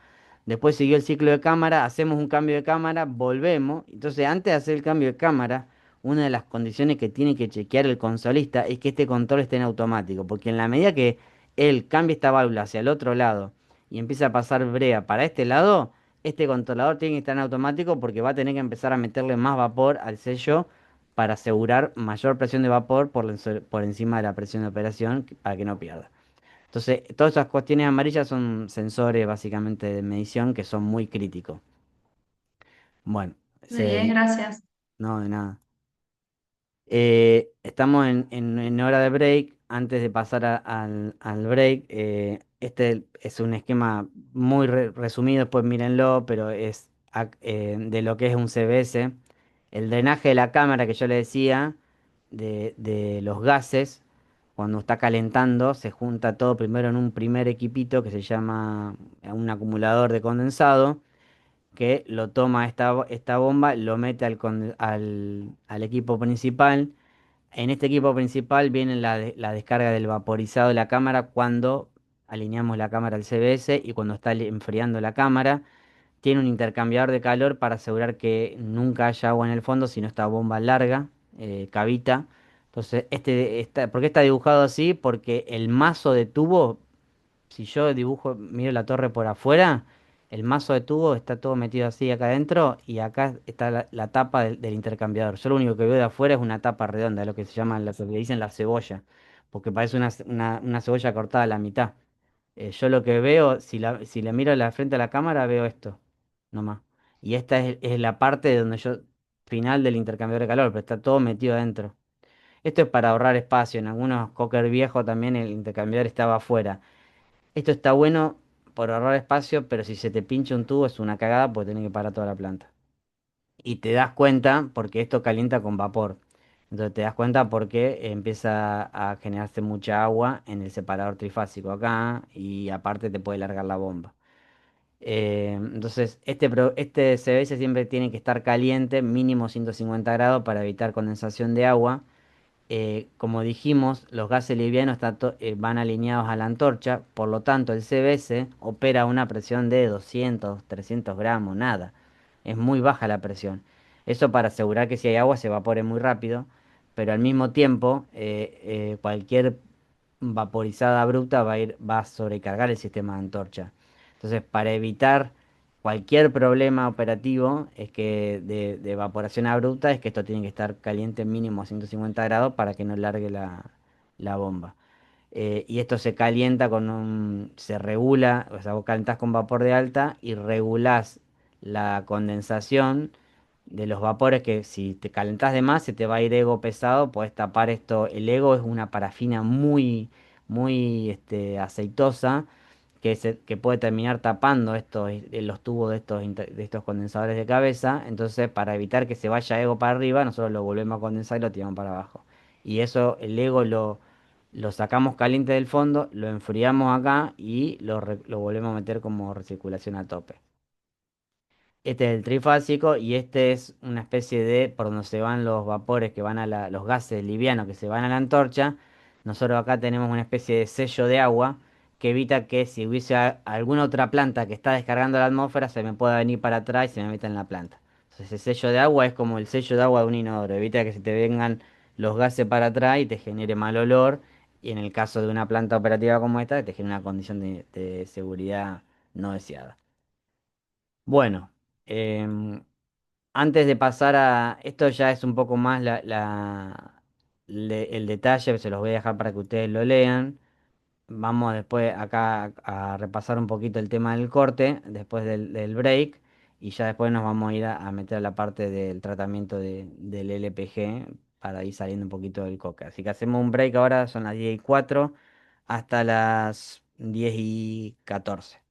Después siguió el ciclo de cámara, hacemos un cambio de cámara, volvemos. Entonces, antes de hacer el cambio de cámara, una de las condiciones que tiene que chequear el consolista es que este control esté en automático, porque en la medida que él cambia esta válvula hacia el otro lado y empieza a pasar brea para este lado, este controlador tiene que estar en automático porque va a tener que empezar a meterle más vapor al sello para asegurar mayor presión de vapor por encima de la presión de operación para que no pierda. Entonces, todas estas cuestiones amarillas son sensores básicamente de medición que son muy críticos. Bueno, De 10, gracias. no, de nada. Estamos en hora de break. Antes de pasar al break, este es un esquema muy resumido, después mírenlo, pero es de lo que es un CBS. El drenaje de la cámara que yo le decía, de los gases, cuando está calentando, se junta todo primero en un primer equipito que se llama un acumulador de condensado que lo toma esta bomba, lo mete al equipo principal. En este equipo principal viene la descarga del vaporizado de la cámara cuando alineamos la cámara al CBS y cuando está enfriando la cámara. Tiene un intercambiador de calor para asegurar que nunca haya agua en el fondo, sino esta bomba larga, cavita. Entonces, ¿por qué está dibujado así? Porque el mazo de tubo, si yo dibujo, miro la torre por afuera, el mazo de tubo está todo metido así acá adentro y acá está la tapa del intercambiador. Yo lo único que veo de afuera es una tapa redonda, lo que se llama, lo que le dicen la cebolla, porque parece una cebolla cortada a la mitad. Yo lo que veo, si le miro a la frente a la cámara, veo esto, nomás. Y esta es la parte de donde final del intercambiador de calor, pero está todo metido adentro. Esto es para ahorrar espacio. En algunos cocker viejos también el intercambiador estaba afuera. Esto está bueno por ahorrar espacio, pero si se te pincha un tubo es una cagada porque tenés que parar toda la planta. Y te das cuenta porque esto calienta con vapor. Entonces te das cuenta porque empieza a generarse mucha agua en el separador trifásico acá y aparte te puede largar la bomba. Entonces este CBS siempre tiene que estar caliente, mínimo 150 grados para evitar condensación de agua. Como dijimos, los gases livianos van alineados a la antorcha, por lo tanto el CBS opera a una presión de 200, 300 gramos, nada. Es muy baja la presión. Eso para asegurar que si hay agua se evapore muy rápido, pero al mismo tiempo cualquier vaporizada bruta va a sobrecargar el sistema de antorcha. Entonces, para evitar cualquier problema operativo de evaporación abrupta, es que esto tiene que estar caliente mínimo a 150 grados para que no largue la bomba. Y esto se calienta se regula, o sea, vos calentás con vapor de alta y regulás la condensación de los vapores que si te calentás de más se te va a ir ego pesado, podés tapar esto. El ego es una parafina muy aceitosa que puede terminar tapando los tubos de estos condensadores de cabeza. Entonces, para evitar que se vaya ego para arriba, nosotros lo volvemos a condensar y lo tiramos para abajo. Y eso, el ego lo sacamos caliente del fondo, lo enfriamos acá y lo volvemos a meter como recirculación a tope. Este es el trifásico y este es una especie de por donde se van los vapores que van los gases livianos que se van a la antorcha. Nosotros acá tenemos una especie de sello de agua que evita que si hubiese alguna otra planta que está descargando la atmósfera se me pueda venir para atrás y se me meta en la planta. Entonces ese sello de agua es como el sello de agua de un inodoro, evita que se te vengan los gases para atrás y te genere mal olor. Y en el caso de una planta operativa como esta, te genera una condición de seguridad no deseada. Bueno, em, antes de pasar a esto ya es un poco más el detalle, se los voy a dejar para que ustedes lo lean. Vamos después acá a repasar un poquito el tema del corte, después del break, y ya después nos vamos a ir a meter a la parte del tratamiento del LPG para ir saliendo un poquito del coque. Así que hacemos un break ahora, son las 10:04 hasta las 10:14.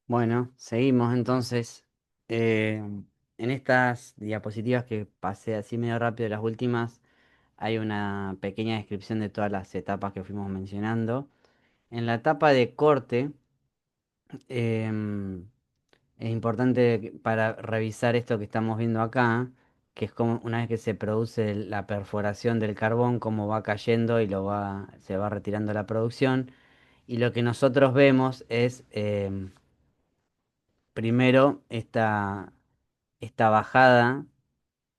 Bueno, seguimos entonces. Eh, en estas diapositivas que pasé así medio rápido, las últimas, hay una pequeña descripción de todas las etapas que fuimos mencionando. En la etapa de corte, em, es importante para revisar esto que estamos viendo acá, que es como una vez que se produce la perforación del carbón, cómo va cayendo y se va retirando la producción. Y lo que nosotros vemos es primero esta bajada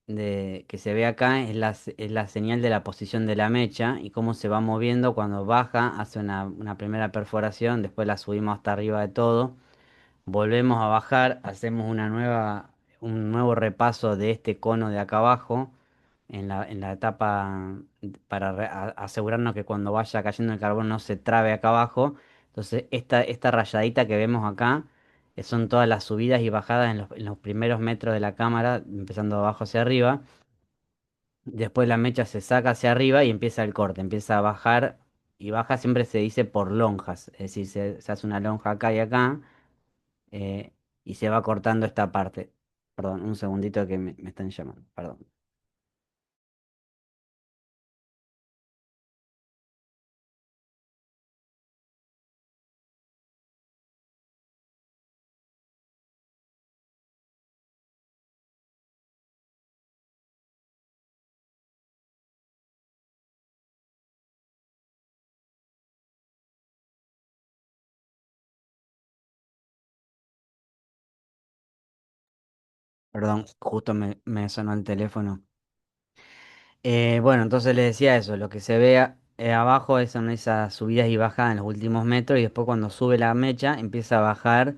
que se ve acá es es la señal de la posición de la mecha y cómo se va moviendo cuando baja, hace una primera perforación, después la subimos hasta arriba de todo. Volvemos a bajar, hacemos un nuevo repaso de este cono de acá abajo en la etapa para asegurarnos que cuando vaya cayendo el carbón no se trabe acá abajo. Entonces, esta rayadita que vemos acá son todas las subidas y bajadas en los primeros metros de la cámara, empezando de abajo hacia arriba. Después la mecha se saca hacia arriba y empieza el corte, empieza a bajar y baja siempre se dice por lonjas, es decir, se hace una lonja acá y acá eh, y se va cortando esta parte. Perdón, un segundito que me están llamando, perdón. Perdón, justo me sonó el teléfono. Bueno, entonces le decía eso, lo que se ve abajo son esas subidas y bajadas en los últimos metros y después cuando sube la mecha empieza a bajar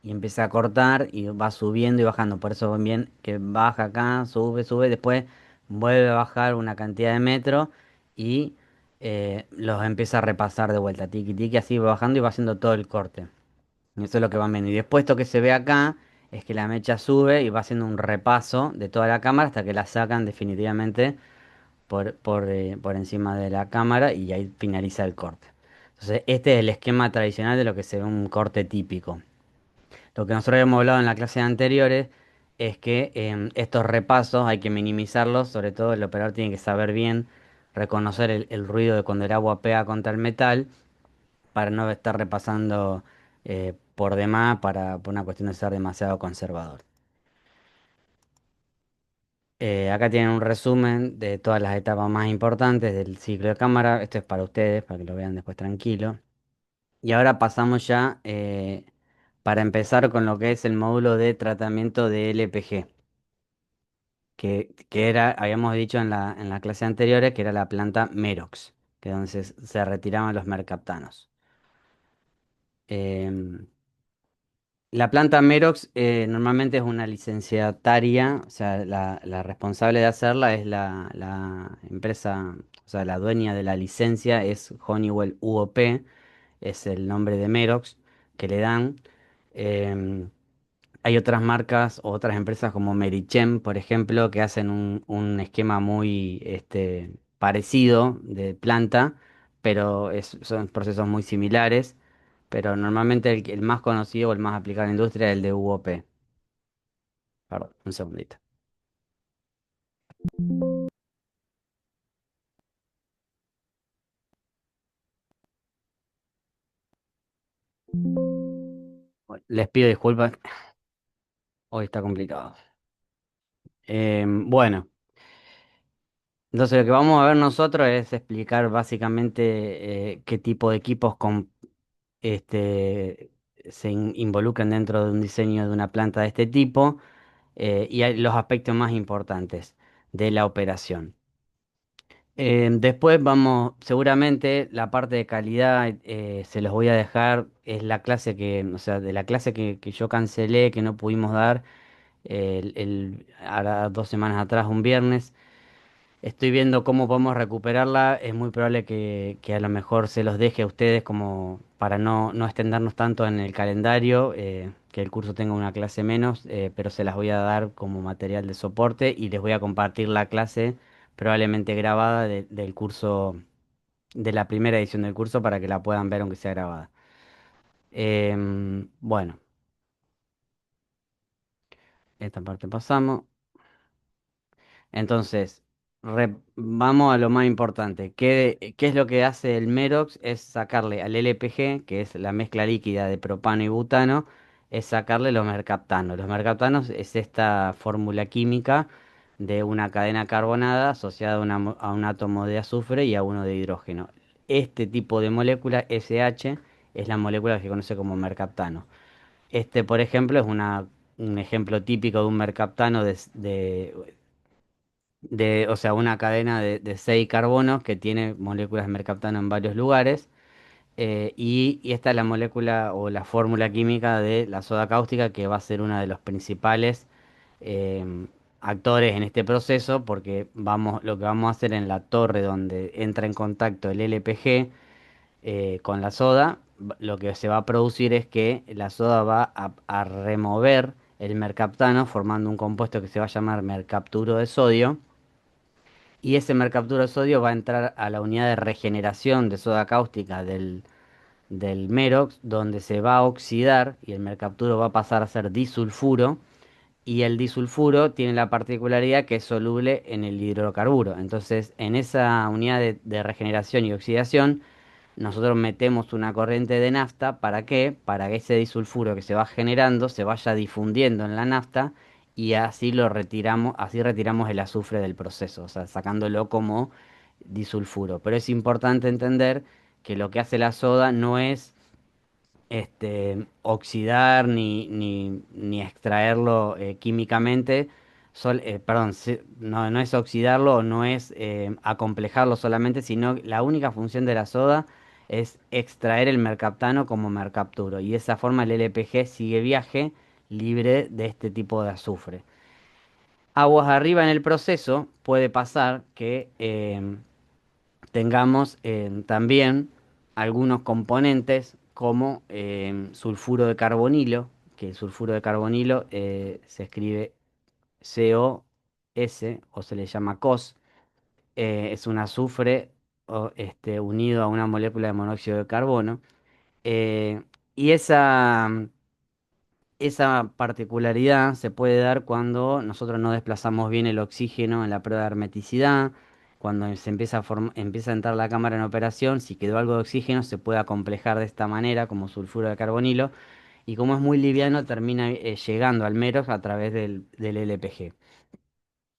y empieza a cortar y va subiendo y bajando. Por eso ven bien que baja acá, sube, después vuelve a bajar una cantidad de metros y los empieza a repasar de vuelta, tiki tiki, así va bajando y va haciendo todo el corte. Y eso es lo que van viendo. Y después esto que se ve acá es que la mecha sube y va haciendo un repaso de toda la cámara hasta que la sacan definitivamente por encima de la cámara y ahí finaliza el corte. Entonces, este es el esquema tradicional de lo que se ve un corte típico. Lo que nosotros habíamos hablado en la clase anteriores es que estos repasos hay que minimizarlos, sobre todo el operador tiene que saber bien reconocer el ruido de cuando el agua pega contra el metal para no estar repasando por demás por una cuestión de ser demasiado conservador. Acá tienen un resumen de todas las etapas más importantes del ciclo de cámara. Esto es para ustedes, para que lo vean después tranquilo. Y ahora pasamos ya para empezar con lo que es el módulo de tratamiento de LPG, que era, habíamos dicho en la clase anterior, que era la planta Merox, que es donde se retiraban los mercaptanos. Em, La planta Merox normalmente es una licenciataria, o sea, la responsable de hacerla es la empresa, o sea, la dueña de la licencia es Honeywell UOP, es el nombre de Merox que le dan. Em, Hay otras marcas o otras empresas como Merichem, por ejemplo, que hacen un esquema muy parecido de planta, pero son procesos muy similares. Pero normalmente el más conocido o el más aplicado en la industria es el de UOP. Perdón, un segundito. Les pido disculpas, hoy está complicado. Bueno, entonces lo que vamos a ver nosotros es explicar básicamente qué tipo de equipos este, involucran dentro de un diseño de una planta de este tipo y hay los aspectos más importantes de la operación. Después vamos, seguramente la parte de calidad se los voy a dejar, es la clase o sea, de la clase que yo cancelé, que no pudimos dar ahora 2 semanas atrás, un viernes. Estoy viendo cómo podemos recuperarla. Es muy probable que a lo mejor se los deje a ustedes como para no extendernos tanto en el calendario, que el curso tenga una clase menos, pero se las voy a dar como material de soporte y les voy a compartir la clase probablemente grabada del curso, de la primera edición del curso para que la puedan ver aunque sea grabada. Bueno, esta parte pasamos. Entonces, vamos a lo más importante. ¿Qué es lo que hace el Merox? Es sacarle al LPG, que es la mezcla líquida de propano y butano, es sacarle los mercaptanos. Los mercaptanos es esta fórmula química de una cadena carbonada asociada a, a un átomo de azufre y a uno de hidrógeno. Este tipo de molécula, SH, es la molécula que se conoce como mercaptano. Este, por ejemplo, es un ejemplo típico de un mercaptano o sea, una cadena de 6 carbonos que tiene moléculas de mercaptano en varios lugares. Y esta es la molécula o la fórmula química de la soda cáustica que va a ser uno de los principales eh, actores en este proceso porque lo que vamos a hacer en la torre donde entra en contacto el LPG con la soda, lo que se va a producir es que la soda va a remover el mercaptano formando un compuesto que se va a llamar mercapturo de sodio y ese mercapturo de sodio va a entrar a la unidad de regeneración de soda cáustica del Merox, donde se va a oxidar y el mercapturo va a pasar a ser disulfuro. Y el disulfuro tiene la particularidad que es soluble en el hidrocarburo. Entonces, en esa unidad de regeneración y oxidación, nosotros metemos una corriente de nafta. ¿Para qué? Para que ese disulfuro que se va generando se vaya difundiendo en la nafta y así lo retiramos, así retiramos el azufre del proceso, o sea, sacándolo como disulfuro. Pero es importante entender que lo que hace la soda no es oxidar ni extraerlo químicamente, perdón, no es oxidarlo o no es acomplejarlo solamente, sino la única función de la soda es extraer el mercaptano como mercapturo y de esa forma el LPG sigue viaje libre de este tipo de azufre. Aguas arriba en el proceso puede pasar que tengamos también algunos componentes como sulfuro de carbonilo, que el sulfuro de carbonilo se escribe COS o se le llama COS. Es un azufre unido a una molécula de monóxido de carbono. eh, y esa particularidad se puede dar cuando nosotros no desplazamos bien el oxígeno en la prueba de hermeticidad, cuando se empieza a entrar la cámara en operación, si quedó algo de oxígeno se puede acomplejar de esta manera como sulfuro de carbonilo y como es muy liviano termina llegando al Merox a través del LPG.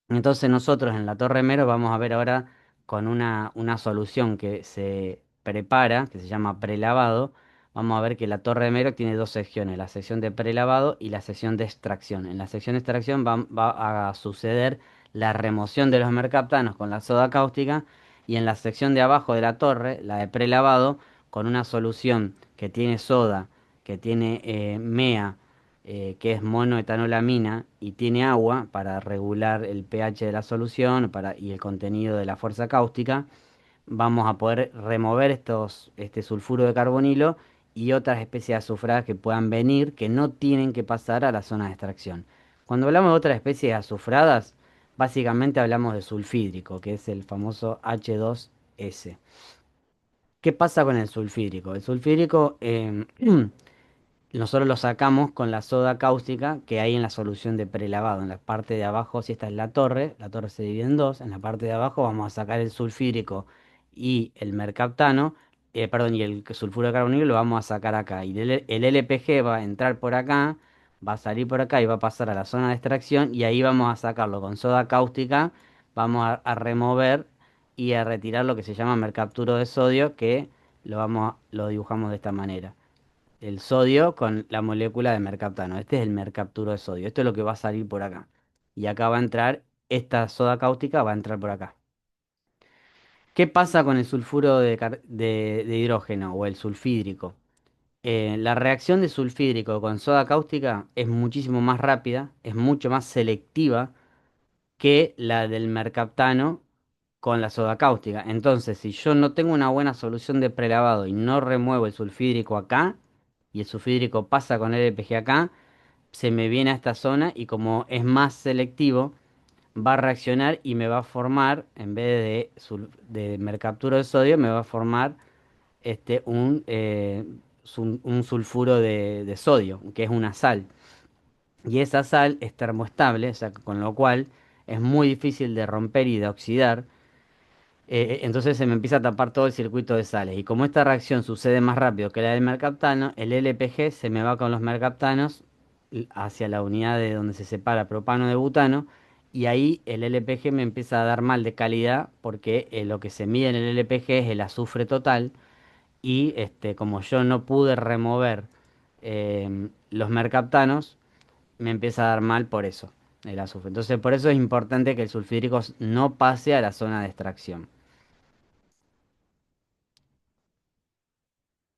Entonces nosotros en la Torre Mero vamos a ver ahora con una solución que se prepara, que se llama prelavado. Vamos a ver que la Torre de Mero tiene dos secciones, la sección de prelavado y la sección de extracción. En la sección de extracción va a suceder la remoción de los mercaptanos con la soda cáustica y en la sección de abajo de la torre, la de prelavado, con una solución que tiene soda, que tiene MEA, que es monoetanolamina y tiene agua para regular el pH de la solución y el contenido de la fuerza cáustica, vamos a poder remover este sulfuro de carbonilo y otras especies azufradas que puedan venir que no tienen que pasar a la zona de extracción. Cuando hablamos de otras especies azufradas, básicamente hablamos de sulfídrico, que es el famoso H2S. ¿Qué pasa con el sulfídrico? El sulfídrico nosotros lo sacamos con la soda cáustica que hay en la solución de prelavado. En la parte de abajo, si esta es la torre se divide en dos. En la parte de abajo vamos a sacar el sulfídrico y el mercaptano, perdón, y el sulfuro de carbonilo lo vamos a sacar acá. Y el LPG va a entrar por acá, va a salir por acá y va a pasar a la zona de extracción y ahí vamos a sacarlo con soda cáustica, vamos a remover y a retirar lo que se llama mercapturo de sodio, que lo dibujamos de esta manera el sodio con la molécula de mercaptano. Este es el mercapturo de sodio. Esto es lo que va a salir por acá. Y acá va a entrar, esta soda cáustica va a entrar por acá. ¿Qué pasa con el sulfuro de hidrógeno o el sulfídrico? La reacción de sulfídrico con soda cáustica es muchísimo más rápida, es mucho más selectiva que la del mercaptano con la soda cáustica. Entonces, si yo no tengo una buena solución de prelavado y no remuevo el sulfídrico acá, y el sulfídrico pasa con el LPG acá, se me viene a esta zona y como es más selectivo, va a reaccionar y me va a formar, en vez de mercapturo de sodio, me va a formar un un sulfuro de sodio, que es una sal. Y esa sal es termoestable, o sea, con lo cual es muy difícil de romper y de oxidar. Entonces se me empieza a tapar todo el circuito de sales. Y como esta reacción sucede más rápido que la del mercaptano, el LPG se me va con los mercaptanos hacia la unidad de donde se separa propano de butano. Y ahí el LPG me empieza a dar mal de calidad porque lo que se mide en el LPG es el azufre total. Y como yo no pude remover los mercaptanos, me empieza a dar mal por eso, el azufre. Entonces por eso es importante que el sulfídrico no pase a la zona de extracción.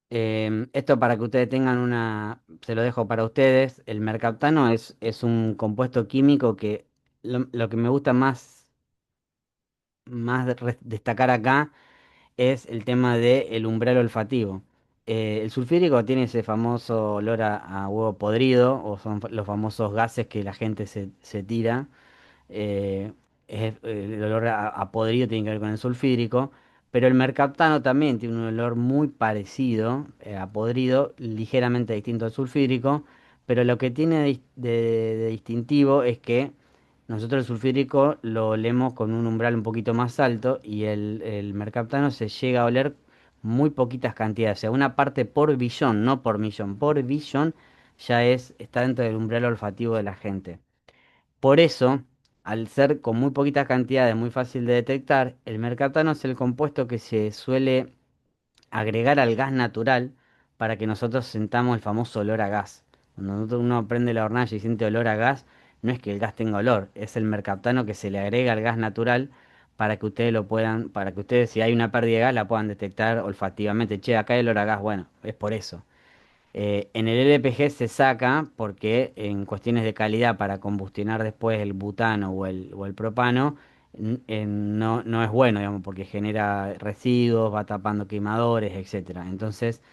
Esto para que ustedes tengan una, se lo dejo para ustedes. El mercaptano es un compuesto químico que lo que me gusta más destacar acá es el tema del umbral olfativo. El sulfídrico tiene ese famoso olor a huevo podrido, o son los famosos gases que la gente se tira. eh, el olor a podrido tiene que ver con el sulfídrico, pero el mercaptano también tiene un olor muy parecido a podrido, ligeramente distinto al sulfídrico, pero lo que tiene de distintivo es que nosotros el sulfídrico lo olemos con un umbral un poquito más alto y el mercaptano se llega a oler muy poquitas cantidades, o sea, una parte por billón, no por millón, por billón está dentro del umbral olfativo de la gente. Por eso, al ser con muy poquitas cantidades, muy fácil de detectar, el mercaptano es el compuesto que se suele agregar al gas natural para que nosotros sentamos el famoso olor a gas. Cuando uno prende la hornalla y siente olor a gas, no es que el gas tenga olor, es el mercaptano que se le agrega al gas natural para que ustedes lo puedan, para que ustedes, si hay una pérdida de gas, la puedan detectar olfativamente. Che, acá hay olor a gas, bueno, es por eso. En el LPG se saca porque en cuestiones de calidad para combustionar después el butano o el propano no es bueno, digamos, porque genera residuos, va tapando quemadores, etcétera. Entonces,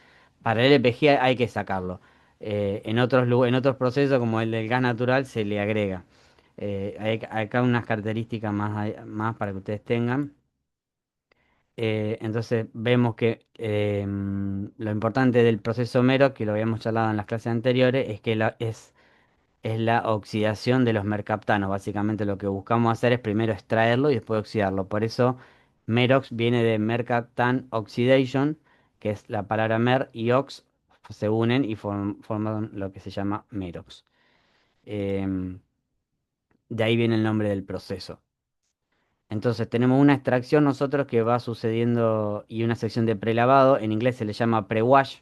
para el LPG hay que sacarlo. En otros procesos, como el del gas natural, se le agrega. Hay acá unas características más para que ustedes tengan. Entonces vemos que lo importante del proceso Mero, que lo habíamos charlado en las clases anteriores, es que es la oxidación de los mercaptanos. Básicamente lo que buscamos hacer es primero extraerlo y después oxidarlo. Por eso Merox viene de Mercaptan Oxidation, que es la palabra mer y ox se unen y forman lo que se llama Merox. Em, de ahí viene el nombre del proceso. Entonces tenemos una extracción nosotros que va sucediendo y una sección de prelavado. En inglés se le llama pre-wash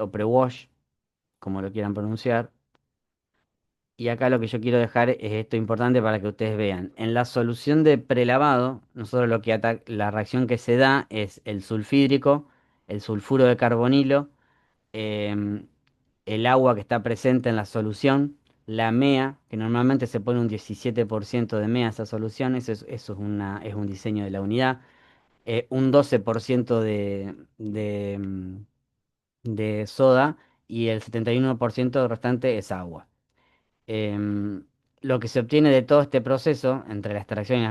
o pre-wash, como lo quieran pronunciar. Y acá lo que yo quiero dejar es esto importante para que ustedes vean. En la solución de prelavado, nosotros la reacción que se da es el sulfídrico, el sulfuro de carbonilo, em, el agua que está presente en la solución, la mea, que normalmente se pone un 17% de mea a esa solución, eso es un diseño de la unidad, un 12% de soda y el 71% restante es agua. Em, lo que se obtiene de todo este proceso entre la extracción y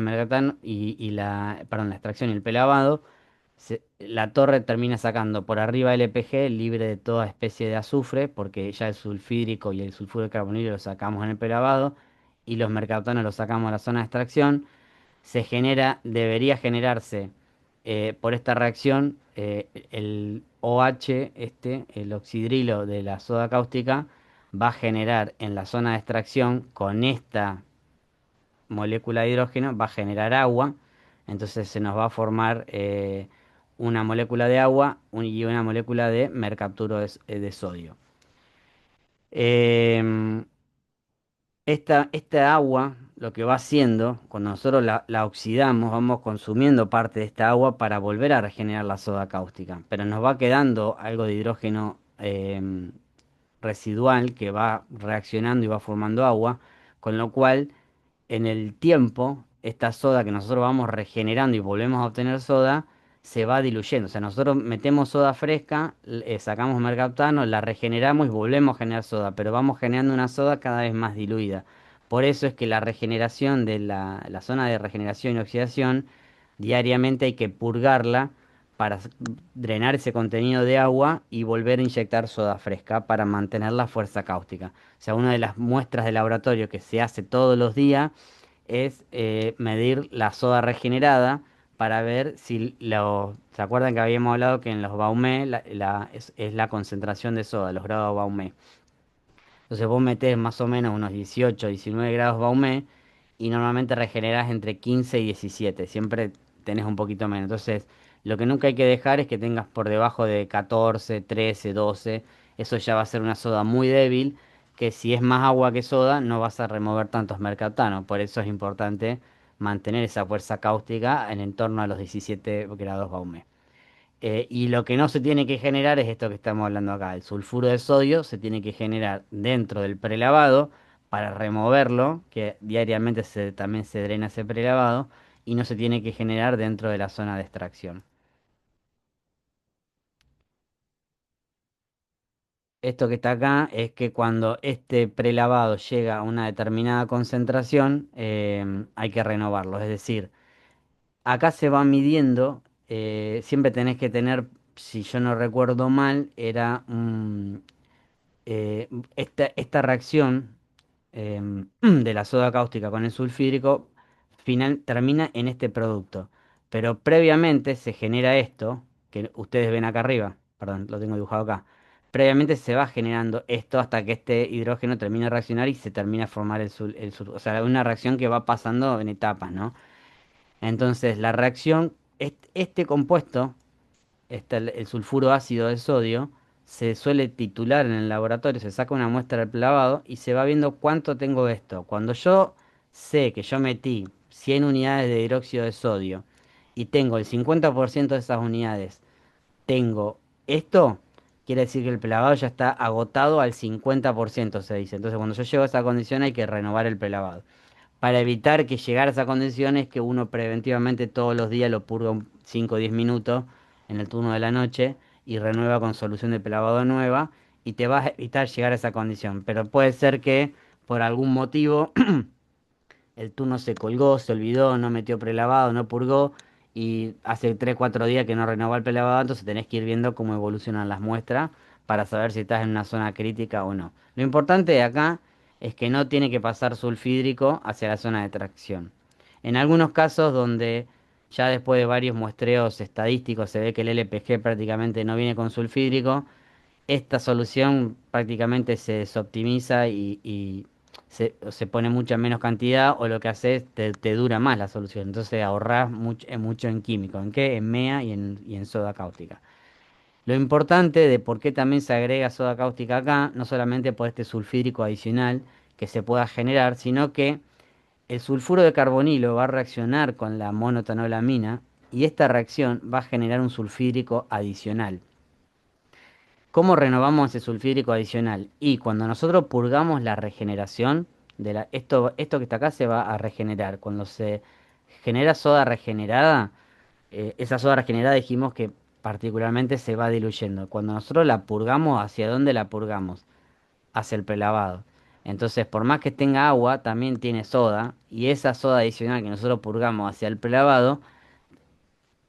la perdón, la extracción y el prelavado, la torre termina sacando por arriba el LPG libre de toda especie de azufre, porque ya el sulfídrico y el sulfuro de carbonilo lo sacamos en el prelavado y los mercaptanos los sacamos a la zona de extracción. Debería generarse por esta reacción el OH, el oxidrilo de la soda cáustica, va a generar en la zona de extracción con esta molécula de hidrógeno, va a generar agua, entonces se nos va a formar una molécula de agua y una molécula de mercapturo de sodio. Em, esta agua, lo que va haciendo, cuando nosotros la oxidamos, vamos consumiendo parte de esta agua para volver a regenerar la soda cáustica, pero nos va quedando algo de hidrógeno residual que va reaccionando y va formando agua, con lo cual en el tiempo, esta soda que nosotros vamos regenerando y volvemos a obtener soda, se va diluyendo. O sea, nosotros metemos soda fresca, sacamos mercaptano, la regeneramos y volvemos a generar soda, pero vamos generando una soda cada vez más diluida. Por eso es que la regeneración de la zona de regeneración y oxidación, diariamente hay que purgarla para drenar ese contenido de agua y volver a inyectar soda fresca para mantener la fuerza cáustica. O sea, una de las muestras de laboratorio que se hace todos los días es medir la soda regenerada para ver si ¿Se acuerdan que habíamos hablado que en los Baumé es la concentración de soda, los grados Baumé? Entonces vos metés más o menos unos 18, 19 grados Baumé y normalmente regenerás entre 15 y 17. Siempre tenés un poquito menos. Entonces, lo que nunca hay que dejar es que tengas por debajo de 14, 13, 12. Eso ya va a ser una soda muy débil, que si es más agua que soda, no vas a remover tantos mercaptanos. Por eso es importante mantener esa fuerza cáustica en torno a los 17 grados Baumé. Y lo que no se tiene que generar es esto que estamos hablando acá. El sulfuro de sodio se tiene que generar dentro del prelavado para removerlo, que diariamente también se drena ese prelavado, y no se tiene que generar dentro de la zona de extracción. Esto que está acá es que cuando este prelavado llega a una determinada concentración, hay que renovarlo. Es decir, acá se va midiendo, siempre tenés que tener, si yo no recuerdo mal, era esta reacción de la soda cáustica con el sulfídrico termina en este producto. Pero previamente se genera esto, que ustedes ven acá arriba, perdón, lo tengo dibujado acá. Previamente se va generando esto hasta que este hidrógeno termina de reaccionar y se termina a formar o sea, una reacción que va pasando en etapas, ¿no? Entonces, la reacción, este compuesto el sulfuro ácido de sodio, se suele titular en el laboratorio, se saca una muestra del lavado y se va viendo cuánto tengo de esto. Cuando yo sé que yo metí 100 unidades de hidróxido de sodio y tengo el 50% de esas unidades, tengo esto, quiere decir que el prelavado ya está agotado al 50%, se dice. Entonces, cuando yo llego a esa condición hay que renovar el prelavado para evitar que llegar a esa condición es que uno preventivamente todos los días lo purga 5 o 10 minutos en el turno de la noche y renueva con solución de lavado nueva y te vas a evitar llegar a esa condición. Pero puede ser que por algún motivo el turno se colgó, se olvidó, no metió prelavado, no purgó y hace 3 4 días que no renovó el prelavado, entonces tenés que ir viendo cómo evolucionan las muestras para saber si estás en una zona crítica o no. Lo importante de acá es que no tiene que pasar sulfídrico hacia la zona de tracción. En algunos casos donde ya después de varios muestreos estadísticos se ve que el LPG prácticamente no viene con sulfídrico, esta solución prácticamente se desoptimiza y se pone mucha menos cantidad o lo que hace es te dura más la solución. Entonces ahorrás mucho en químico. ¿En qué? En MEA y en soda cáustica. Lo importante de por qué también se agrega soda cáustica acá, no solamente por este sulfídrico adicional que se pueda generar, sino que el sulfuro de carbonilo va a reaccionar con la monotanolamina y esta reacción va a generar un sulfídrico adicional. ¿Cómo renovamos ese sulfídrico adicional? Y cuando nosotros purgamos la regeneración, esto que está acá se va a regenerar. Cuando se genera soda regenerada, esa soda regenerada dijimos que particularmente se va diluyendo. Cuando nosotros la purgamos, ¿hacia dónde la purgamos? Hacia el prelavado. Entonces, por más que tenga agua, también tiene soda. Y esa soda adicional que nosotros purgamos hacia el prelavado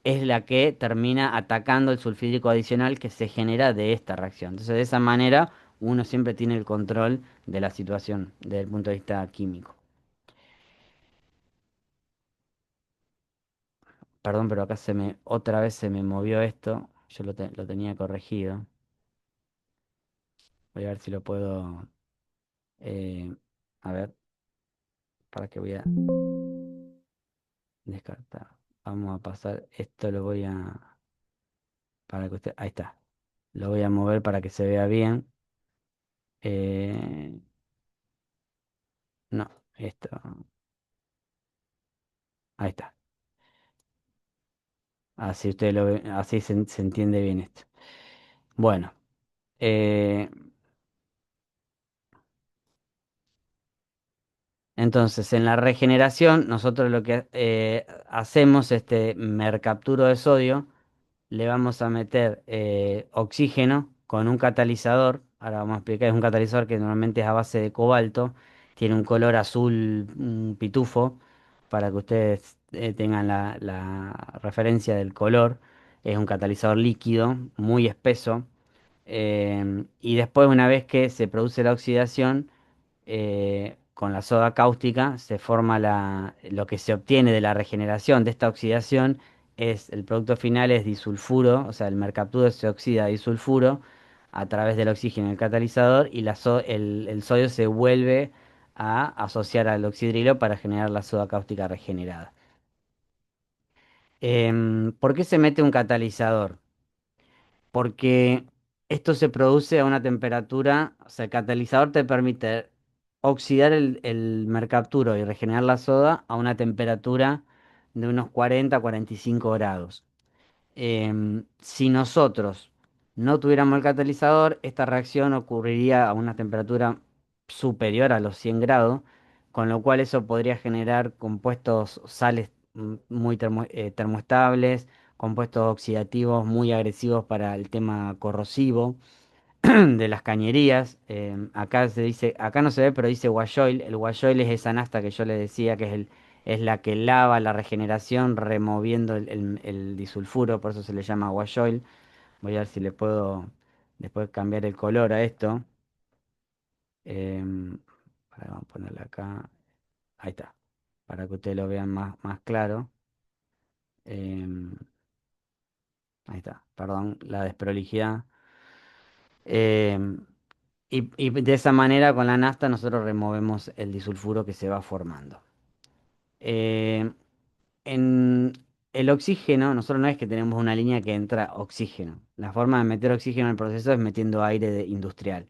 es la que termina atacando el sulfídrico adicional que se genera de esta reacción. Entonces, de esa manera, uno siempre tiene el control de la situación desde el punto de vista químico. Perdón, pero acá otra vez se me movió esto. Yo lo tenía corregido. Voy a ver si lo puedo, eh, a ver, para que voy a descartar. Vamos a pasar, esto lo voy para que usted, ahí está. Lo voy a mover para que se vea bien. Eh, no, esto, ahí está. Así usted lo ve, así se entiende bien esto. Bueno, eh, entonces en la regeneración nosotros lo que hacemos este mercapturo de sodio, le vamos a meter oxígeno con un catalizador. Ahora vamos a explicar, es un catalizador que normalmente es a base de cobalto, tiene un color azul pitufo para que ustedes tengan la referencia del color. Es un catalizador líquido, muy espeso. Y después, una vez que se produce la oxidación, con la soda cáustica se forma lo que se obtiene de la regeneración de esta oxidación el producto final es disulfuro, o sea, el mercapturo se oxida a disulfuro a través del oxígeno en el catalizador y el sodio se vuelve a asociar al oxidrilo para generar la soda cáustica regenerada. ¿Por qué se mete un catalizador? Porque esto se produce a una temperatura, o sea, el catalizador te permite oxidar el mercapturo y regenerar la soda a una temperatura de unos 40-45 grados. Si nosotros no tuviéramos el catalizador, esta reacción ocurriría a una temperatura superior a los 100 grados, con lo cual eso podría generar compuestos sales muy termoestables, compuestos oxidativos muy agresivos para el tema corrosivo de las cañerías. Acá se dice, acá no se ve, pero dice Washoil. El Washoil es esa nafta que yo le decía que es la que lava la regeneración removiendo el disulfuro, por eso se le llama Washoil. Voy a ver si le puedo después cambiar el color a esto. Em, Vamos a ponerle acá. Ahí está, para que ustedes lo vean más claro. Em, Ahí está, perdón, la desprolijidad. Em, y de esa manera con la nafta nosotros removemos el disulfuro que se va formando. Eh, en el oxígeno, nosotros no es que tenemos una línea que entra oxígeno. La forma de meter oxígeno en el proceso es metiendo aire industrial.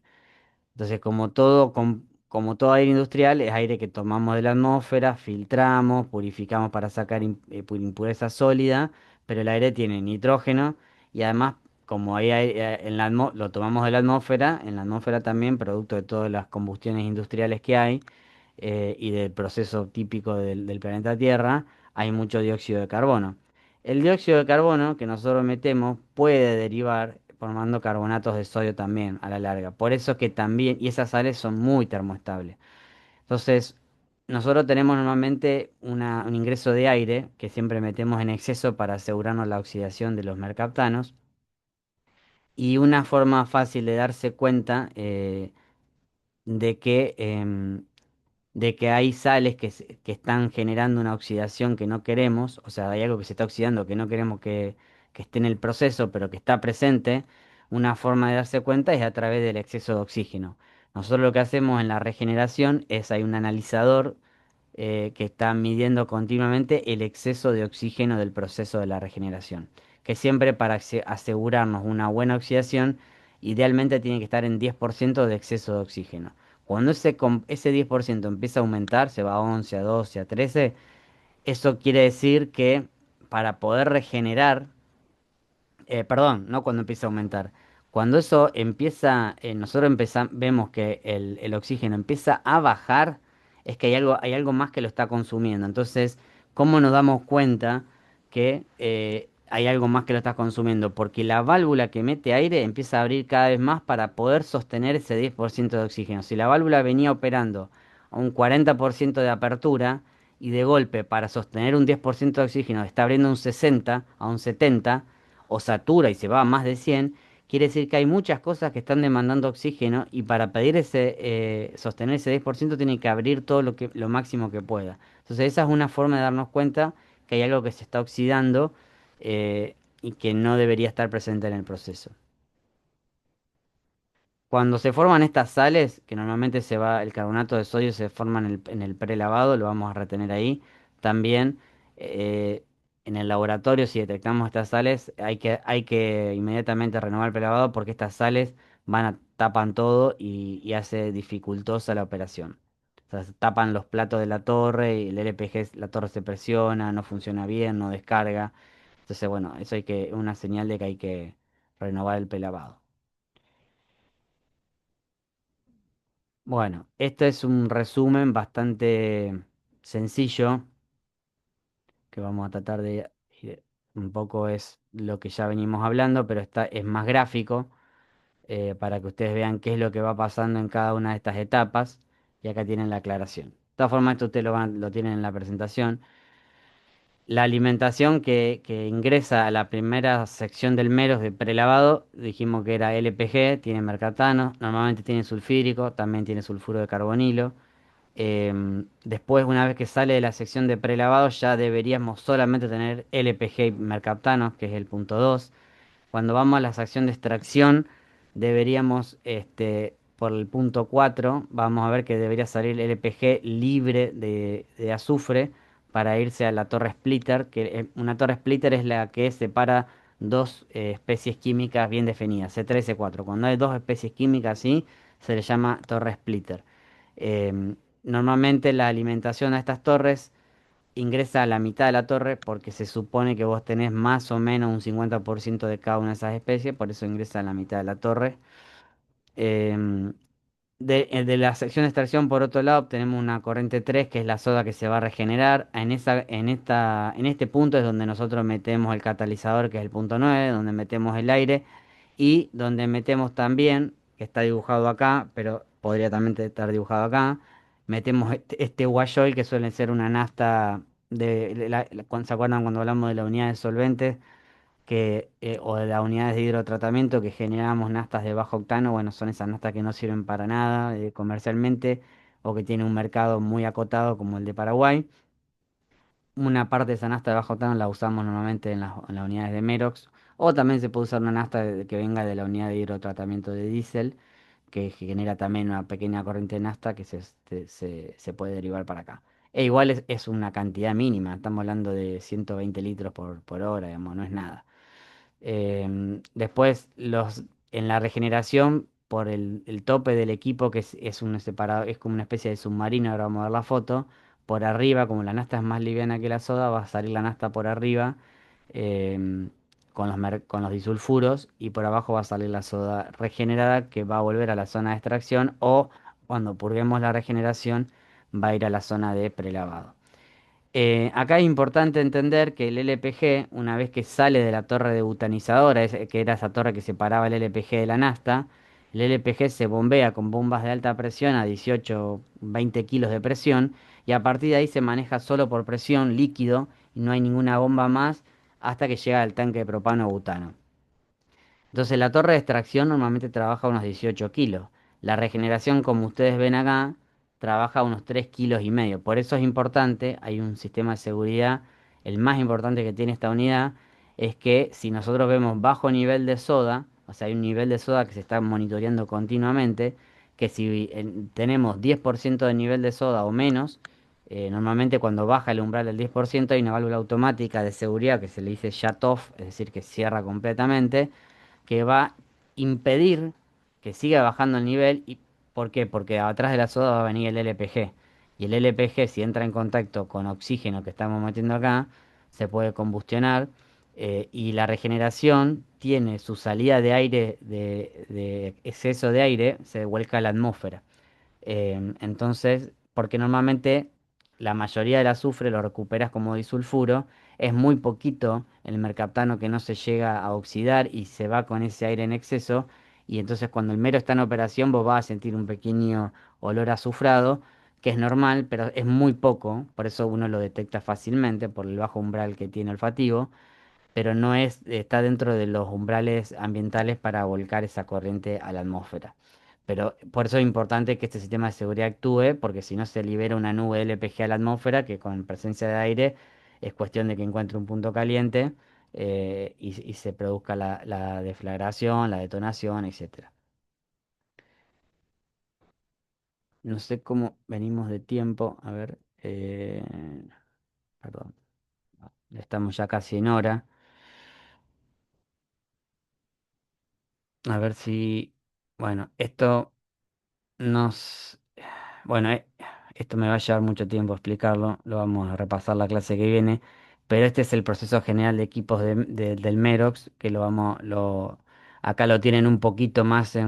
Entonces, como todo aire industrial, es aire que tomamos de la atmósfera, filtramos, purificamos para sacar impureza sólida, pero el aire tiene nitrógeno y además, como hay aire, lo tomamos de en la atmósfera también, producto de todas las combustiones industriales que hay y del proceso típico del planeta Tierra, hay mucho dióxido de carbono. El dióxido de carbono que nosotros metemos puede derivar formando carbonatos de sodio también a la larga. Por eso que también, y esas sales son muy termoestables. Entonces, nosotros tenemos normalmente un ingreso de aire que siempre metemos en exceso para asegurarnos la oxidación de los mercaptanos. Y una forma fácil de darse cuenta de que de que hay sales que están generando una oxidación que no queremos, o sea, hay algo que se está oxidando que no queremos que esté en el proceso, pero que está presente, una forma de darse cuenta es a través del exceso de oxígeno. Nosotros lo que hacemos en la regeneración es, hay un analizador que está midiendo continuamente el exceso de oxígeno del proceso de la regeneración, que siempre para asegurarnos una buena oxidación, idealmente tiene que estar en 10% de exceso de oxígeno. Cuando ese 10% empieza a aumentar, se va a 11, a 12, a 13, eso quiere decir que para poder regenerar, perdón, no cuando empieza a aumentar. Cuando eso empieza, nosotros vemos que el oxígeno empieza a bajar, es que hay algo más que lo está consumiendo. Entonces, ¿cómo nos damos cuenta que hay algo más que lo está consumiendo? Porque la válvula que mete aire empieza a abrir cada vez más para poder sostener ese 10% de oxígeno. Si la válvula venía operando a un 40% de apertura y de golpe para sostener un 10% de oxígeno está abriendo un 60 a un 70, o satura y se va a más de 100, quiere decir que hay muchas cosas que están demandando oxígeno y para pedir sostener ese 10% tiene que abrir lo máximo que pueda. Entonces esa es una forma de darnos cuenta que hay algo que se está oxidando y que no debería estar presente en el proceso. Cuando se forman estas sales, que normalmente el carbonato de sodio se forma en el prelavado, lo vamos a retener ahí. También eh, en el laboratorio, si detectamos estas sales, hay que inmediatamente renovar el prelavado porque estas sales tapan todo y hace dificultosa la operación. O sea, se tapan los platos de la torre y el LPG, la torre se presiona, no funciona bien, no descarga. Entonces, bueno, eso una señal de que hay que renovar el prelavado. Bueno, este es un resumen bastante sencillo que vamos a tratar un poco es lo que ya venimos hablando, pero es más gráfico para que ustedes vean qué es lo que va pasando en cada una de estas etapas y acá tienen la aclaración. De todas formas, esto ustedes lo tienen en la presentación. La alimentación que ingresa a la primera sección del Meros de prelavado, dijimos que era LPG, tiene mercaptano, normalmente tiene sulfídrico, también tiene sulfuro de carbonilo. Después, una vez que sale de la sección de prelavado, ya deberíamos solamente tener LPG y mercaptano, que es el punto 2. Cuando vamos a la sección de extracción, deberíamos, por el punto 4 vamos a ver que debería salir el LPG libre de azufre para irse a la torre splitter, que una torre splitter es la que separa dos especies químicas bien definidas, C3 y C4. Cuando hay dos especies químicas así, se le llama torre splitter. Normalmente la alimentación a estas torres ingresa a la mitad de la torre porque se supone que vos tenés más o menos un 50% de cada una de esas especies, por eso ingresa a la mitad de la torre. Em, de la sección de extracción, por otro lado, tenemos una corriente 3 que es la soda que se va a regenerar. En este punto es donde nosotros metemos el catalizador, que es el punto 9 donde metemos el aire y donde metemos también, que está dibujado acá, pero podría también estar dibujado acá, metemos este wash oil que suele ser una nafta ¿se acuerdan cuando hablamos de la unidad de solventes? O de las unidades de hidrotratamiento que generamos naftas de bajo octano, bueno, son esas naftas que no sirven para nada comercialmente o que tienen un mercado muy acotado como el de Paraguay. Una parte de esa nafta de bajo octano la usamos normalmente en las unidades de Merox, o también se puede usar una nafta que venga de la unidad de hidrotratamiento de diésel, que genera también una pequeña corriente de nafta que se puede derivar para acá. E igual es una cantidad mínima, estamos hablando de 120 litros por hora, digamos, no es nada. Después, en la regeneración, por el tope del equipo, que es un separado, es como una especie de submarino, ahora vamos a ver la foto, por arriba, como la nafta es más liviana que la soda, va a salir la nafta por arriba em, con los disulfuros y por abajo va a salir la soda regenerada que va a volver a la zona de extracción o cuando purguemos la regeneración va a ir a la zona de prelavado. Acá es importante entender que el LPG, una vez que sale de la torre de butanizadora, que era esa torre que separaba el LPG de la nafta, el LPG se bombea con bombas de alta presión a 18, 20 kilos de presión y a partir de ahí se maneja solo por presión líquido y no hay ninguna bomba más hasta que llega al tanque de propano o butano. Entonces la torre de extracción normalmente trabaja unos 18 kilos. La regeneración, como ustedes ven acá, trabaja unos 3 kilos y medio. Por eso es importante, hay un sistema de seguridad, el más importante que tiene esta unidad, es que si nosotros vemos bajo nivel de soda, o sea, hay un nivel de soda que se está monitoreando continuamente, que si tenemos 10% de nivel de soda o menos, normalmente cuando baja el umbral del 10% hay una válvula automática de seguridad que se le dice shut off, es decir, que cierra completamente que va a impedir que siga bajando el nivel. ¿Por qué? Porque atrás de la soda va a venir el LPG. Y el LPG, si entra en contacto con oxígeno que estamos metiendo acá, se puede combustionar. Y la regeneración tiene su salida de aire, de exceso de aire, se vuelca a la atmósfera. Entonces, porque normalmente la mayoría del azufre lo recuperas como disulfuro, es muy poquito el mercaptano que no se llega a oxidar y se va con ese aire en exceso, y entonces cuando el mero está en operación vos vas a sentir un pequeño olor a azufrado, que es normal, pero es muy poco, por eso uno lo detecta fácilmente por el bajo umbral que tiene olfativo, pero no está dentro de los umbrales ambientales para volcar esa corriente a la atmósfera. Pero por eso es importante que este sistema de seguridad actúe, porque si no se libera una nube de LPG a la atmósfera, que con presencia de aire es cuestión de que encuentre un punto caliente y se produzca la deflagración, la detonación, etcétera. No sé cómo venimos de tiempo, a ver, perdón, estamos ya casi en hora. A ver si, bueno, nos, bueno, esto me va a llevar mucho tiempo explicarlo, lo vamos a repasar la clase que viene, pero este es el proceso general de equipos del Merox, que acá lo tienen un poquito más es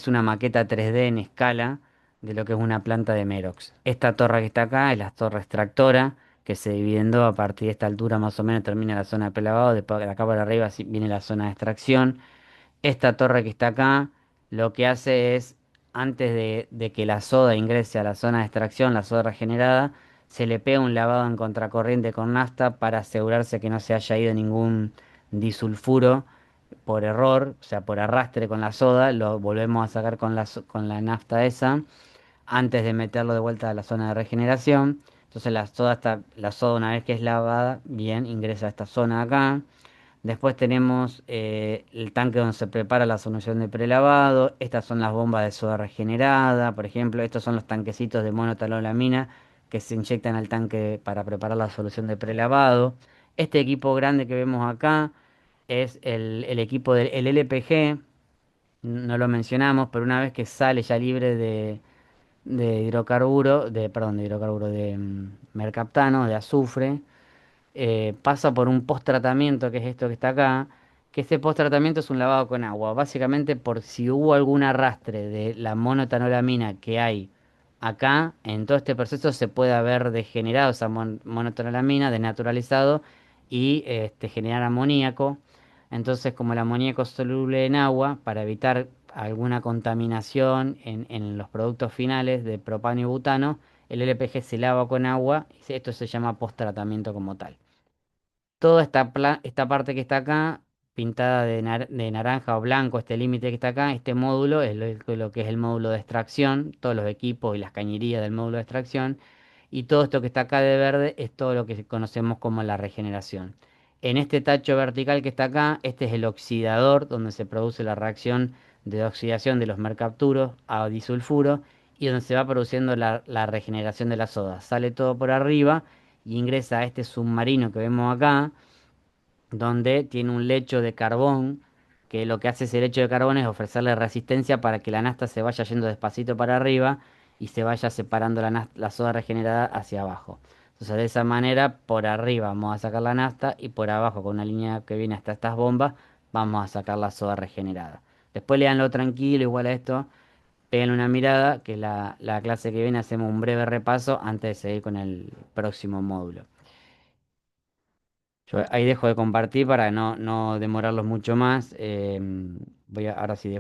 una maqueta 3D en escala de lo que es una planta de Merox. Esta torre que está acá es la torre extractora, que se divide en dos, a partir de esta altura más o menos termina la zona de prelavado, después de acá para arriba viene la zona de extracción. Esta torre que está acá, lo que hace es, antes de que la soda ingrese a la zona de extracción, la soda regenerada, se le pega un lavado en contracorriente con nafta para asegurarse que no se haya ido ningún disulfuro por error, o sea, por arrastre con la soda, lo volvemos a sacar con con la nafta esa antes de meterlo de vuelta a la zona de regeneración. Entonces la soda una vez que es lavada, bien, ingresa a esta zona de acá. Después tenemos el tanque donde se prepara la solución de prelavado. Estas son las bombas de soda regenerada, por ejemplo. Estos son los tanquecitos de monotalolamina que se inyectan al tanque para preparar la solución de prelavado. Este equipo grande que vemos acá es el equipo del el LPG. No lo mencionamos, pero una vez que sale ya libre de hidrocarburo, perdón, de hidrocarburo, de mercaptano, de azufre, pasa por un post-tratamiento, que es esto que está acá, que este post-tratamiento es un lavado con agua. Básicamente por si hubo algún arrastre de la monotanolamina que hay acá, en todo este proceso se puede haber degenerado esa monotanolamina, desnaturalizado y generar amoníaco. Entonces, como el amoníaco es soluble en agua, para evitar alguna contaminación en los productos finales de propano y butano, el LPG se lava con agua y esto se llama post-tratamiento como tal. Toda esta parte que está acá, pintada de naranja o blanco, este límite que está acá, este módulo es lo que es el módulo de extracción, todos los equipos y las cañerías del módulo de extracción, y todo esto que está acá de verde es todo lo que conocemos como la regeneración. En este tacho vertical que está acá, este es el oxidador donde se produce la reacción de oxidación de los mercapturos a disulfuro y donde se va produciendo la regeneración de la soda. Sale todo por arriba y ingresa a este submarino que vemos acá, donde tiene un lecho de carbón, que lo que hace ese lecho de carbón es ofrecerle resistencia para que la nafta se vaya yendo despacito para arriba y se vaya separando la soda regenerada hacia abajo. Entonces de esa manera por arriba vamos a sacar la nafta y por abajo con una línea que viene hasta estas bombas vamos a sacar la soda regenerada. Después leanlo tranquilo, igual a esto, peguen una mirada, que la clase que viene hacemos un breve repaso antes de seguir con el próximo módulo. Yo ahí dejo de compartir para no demorarlos mucho más. Ahora sí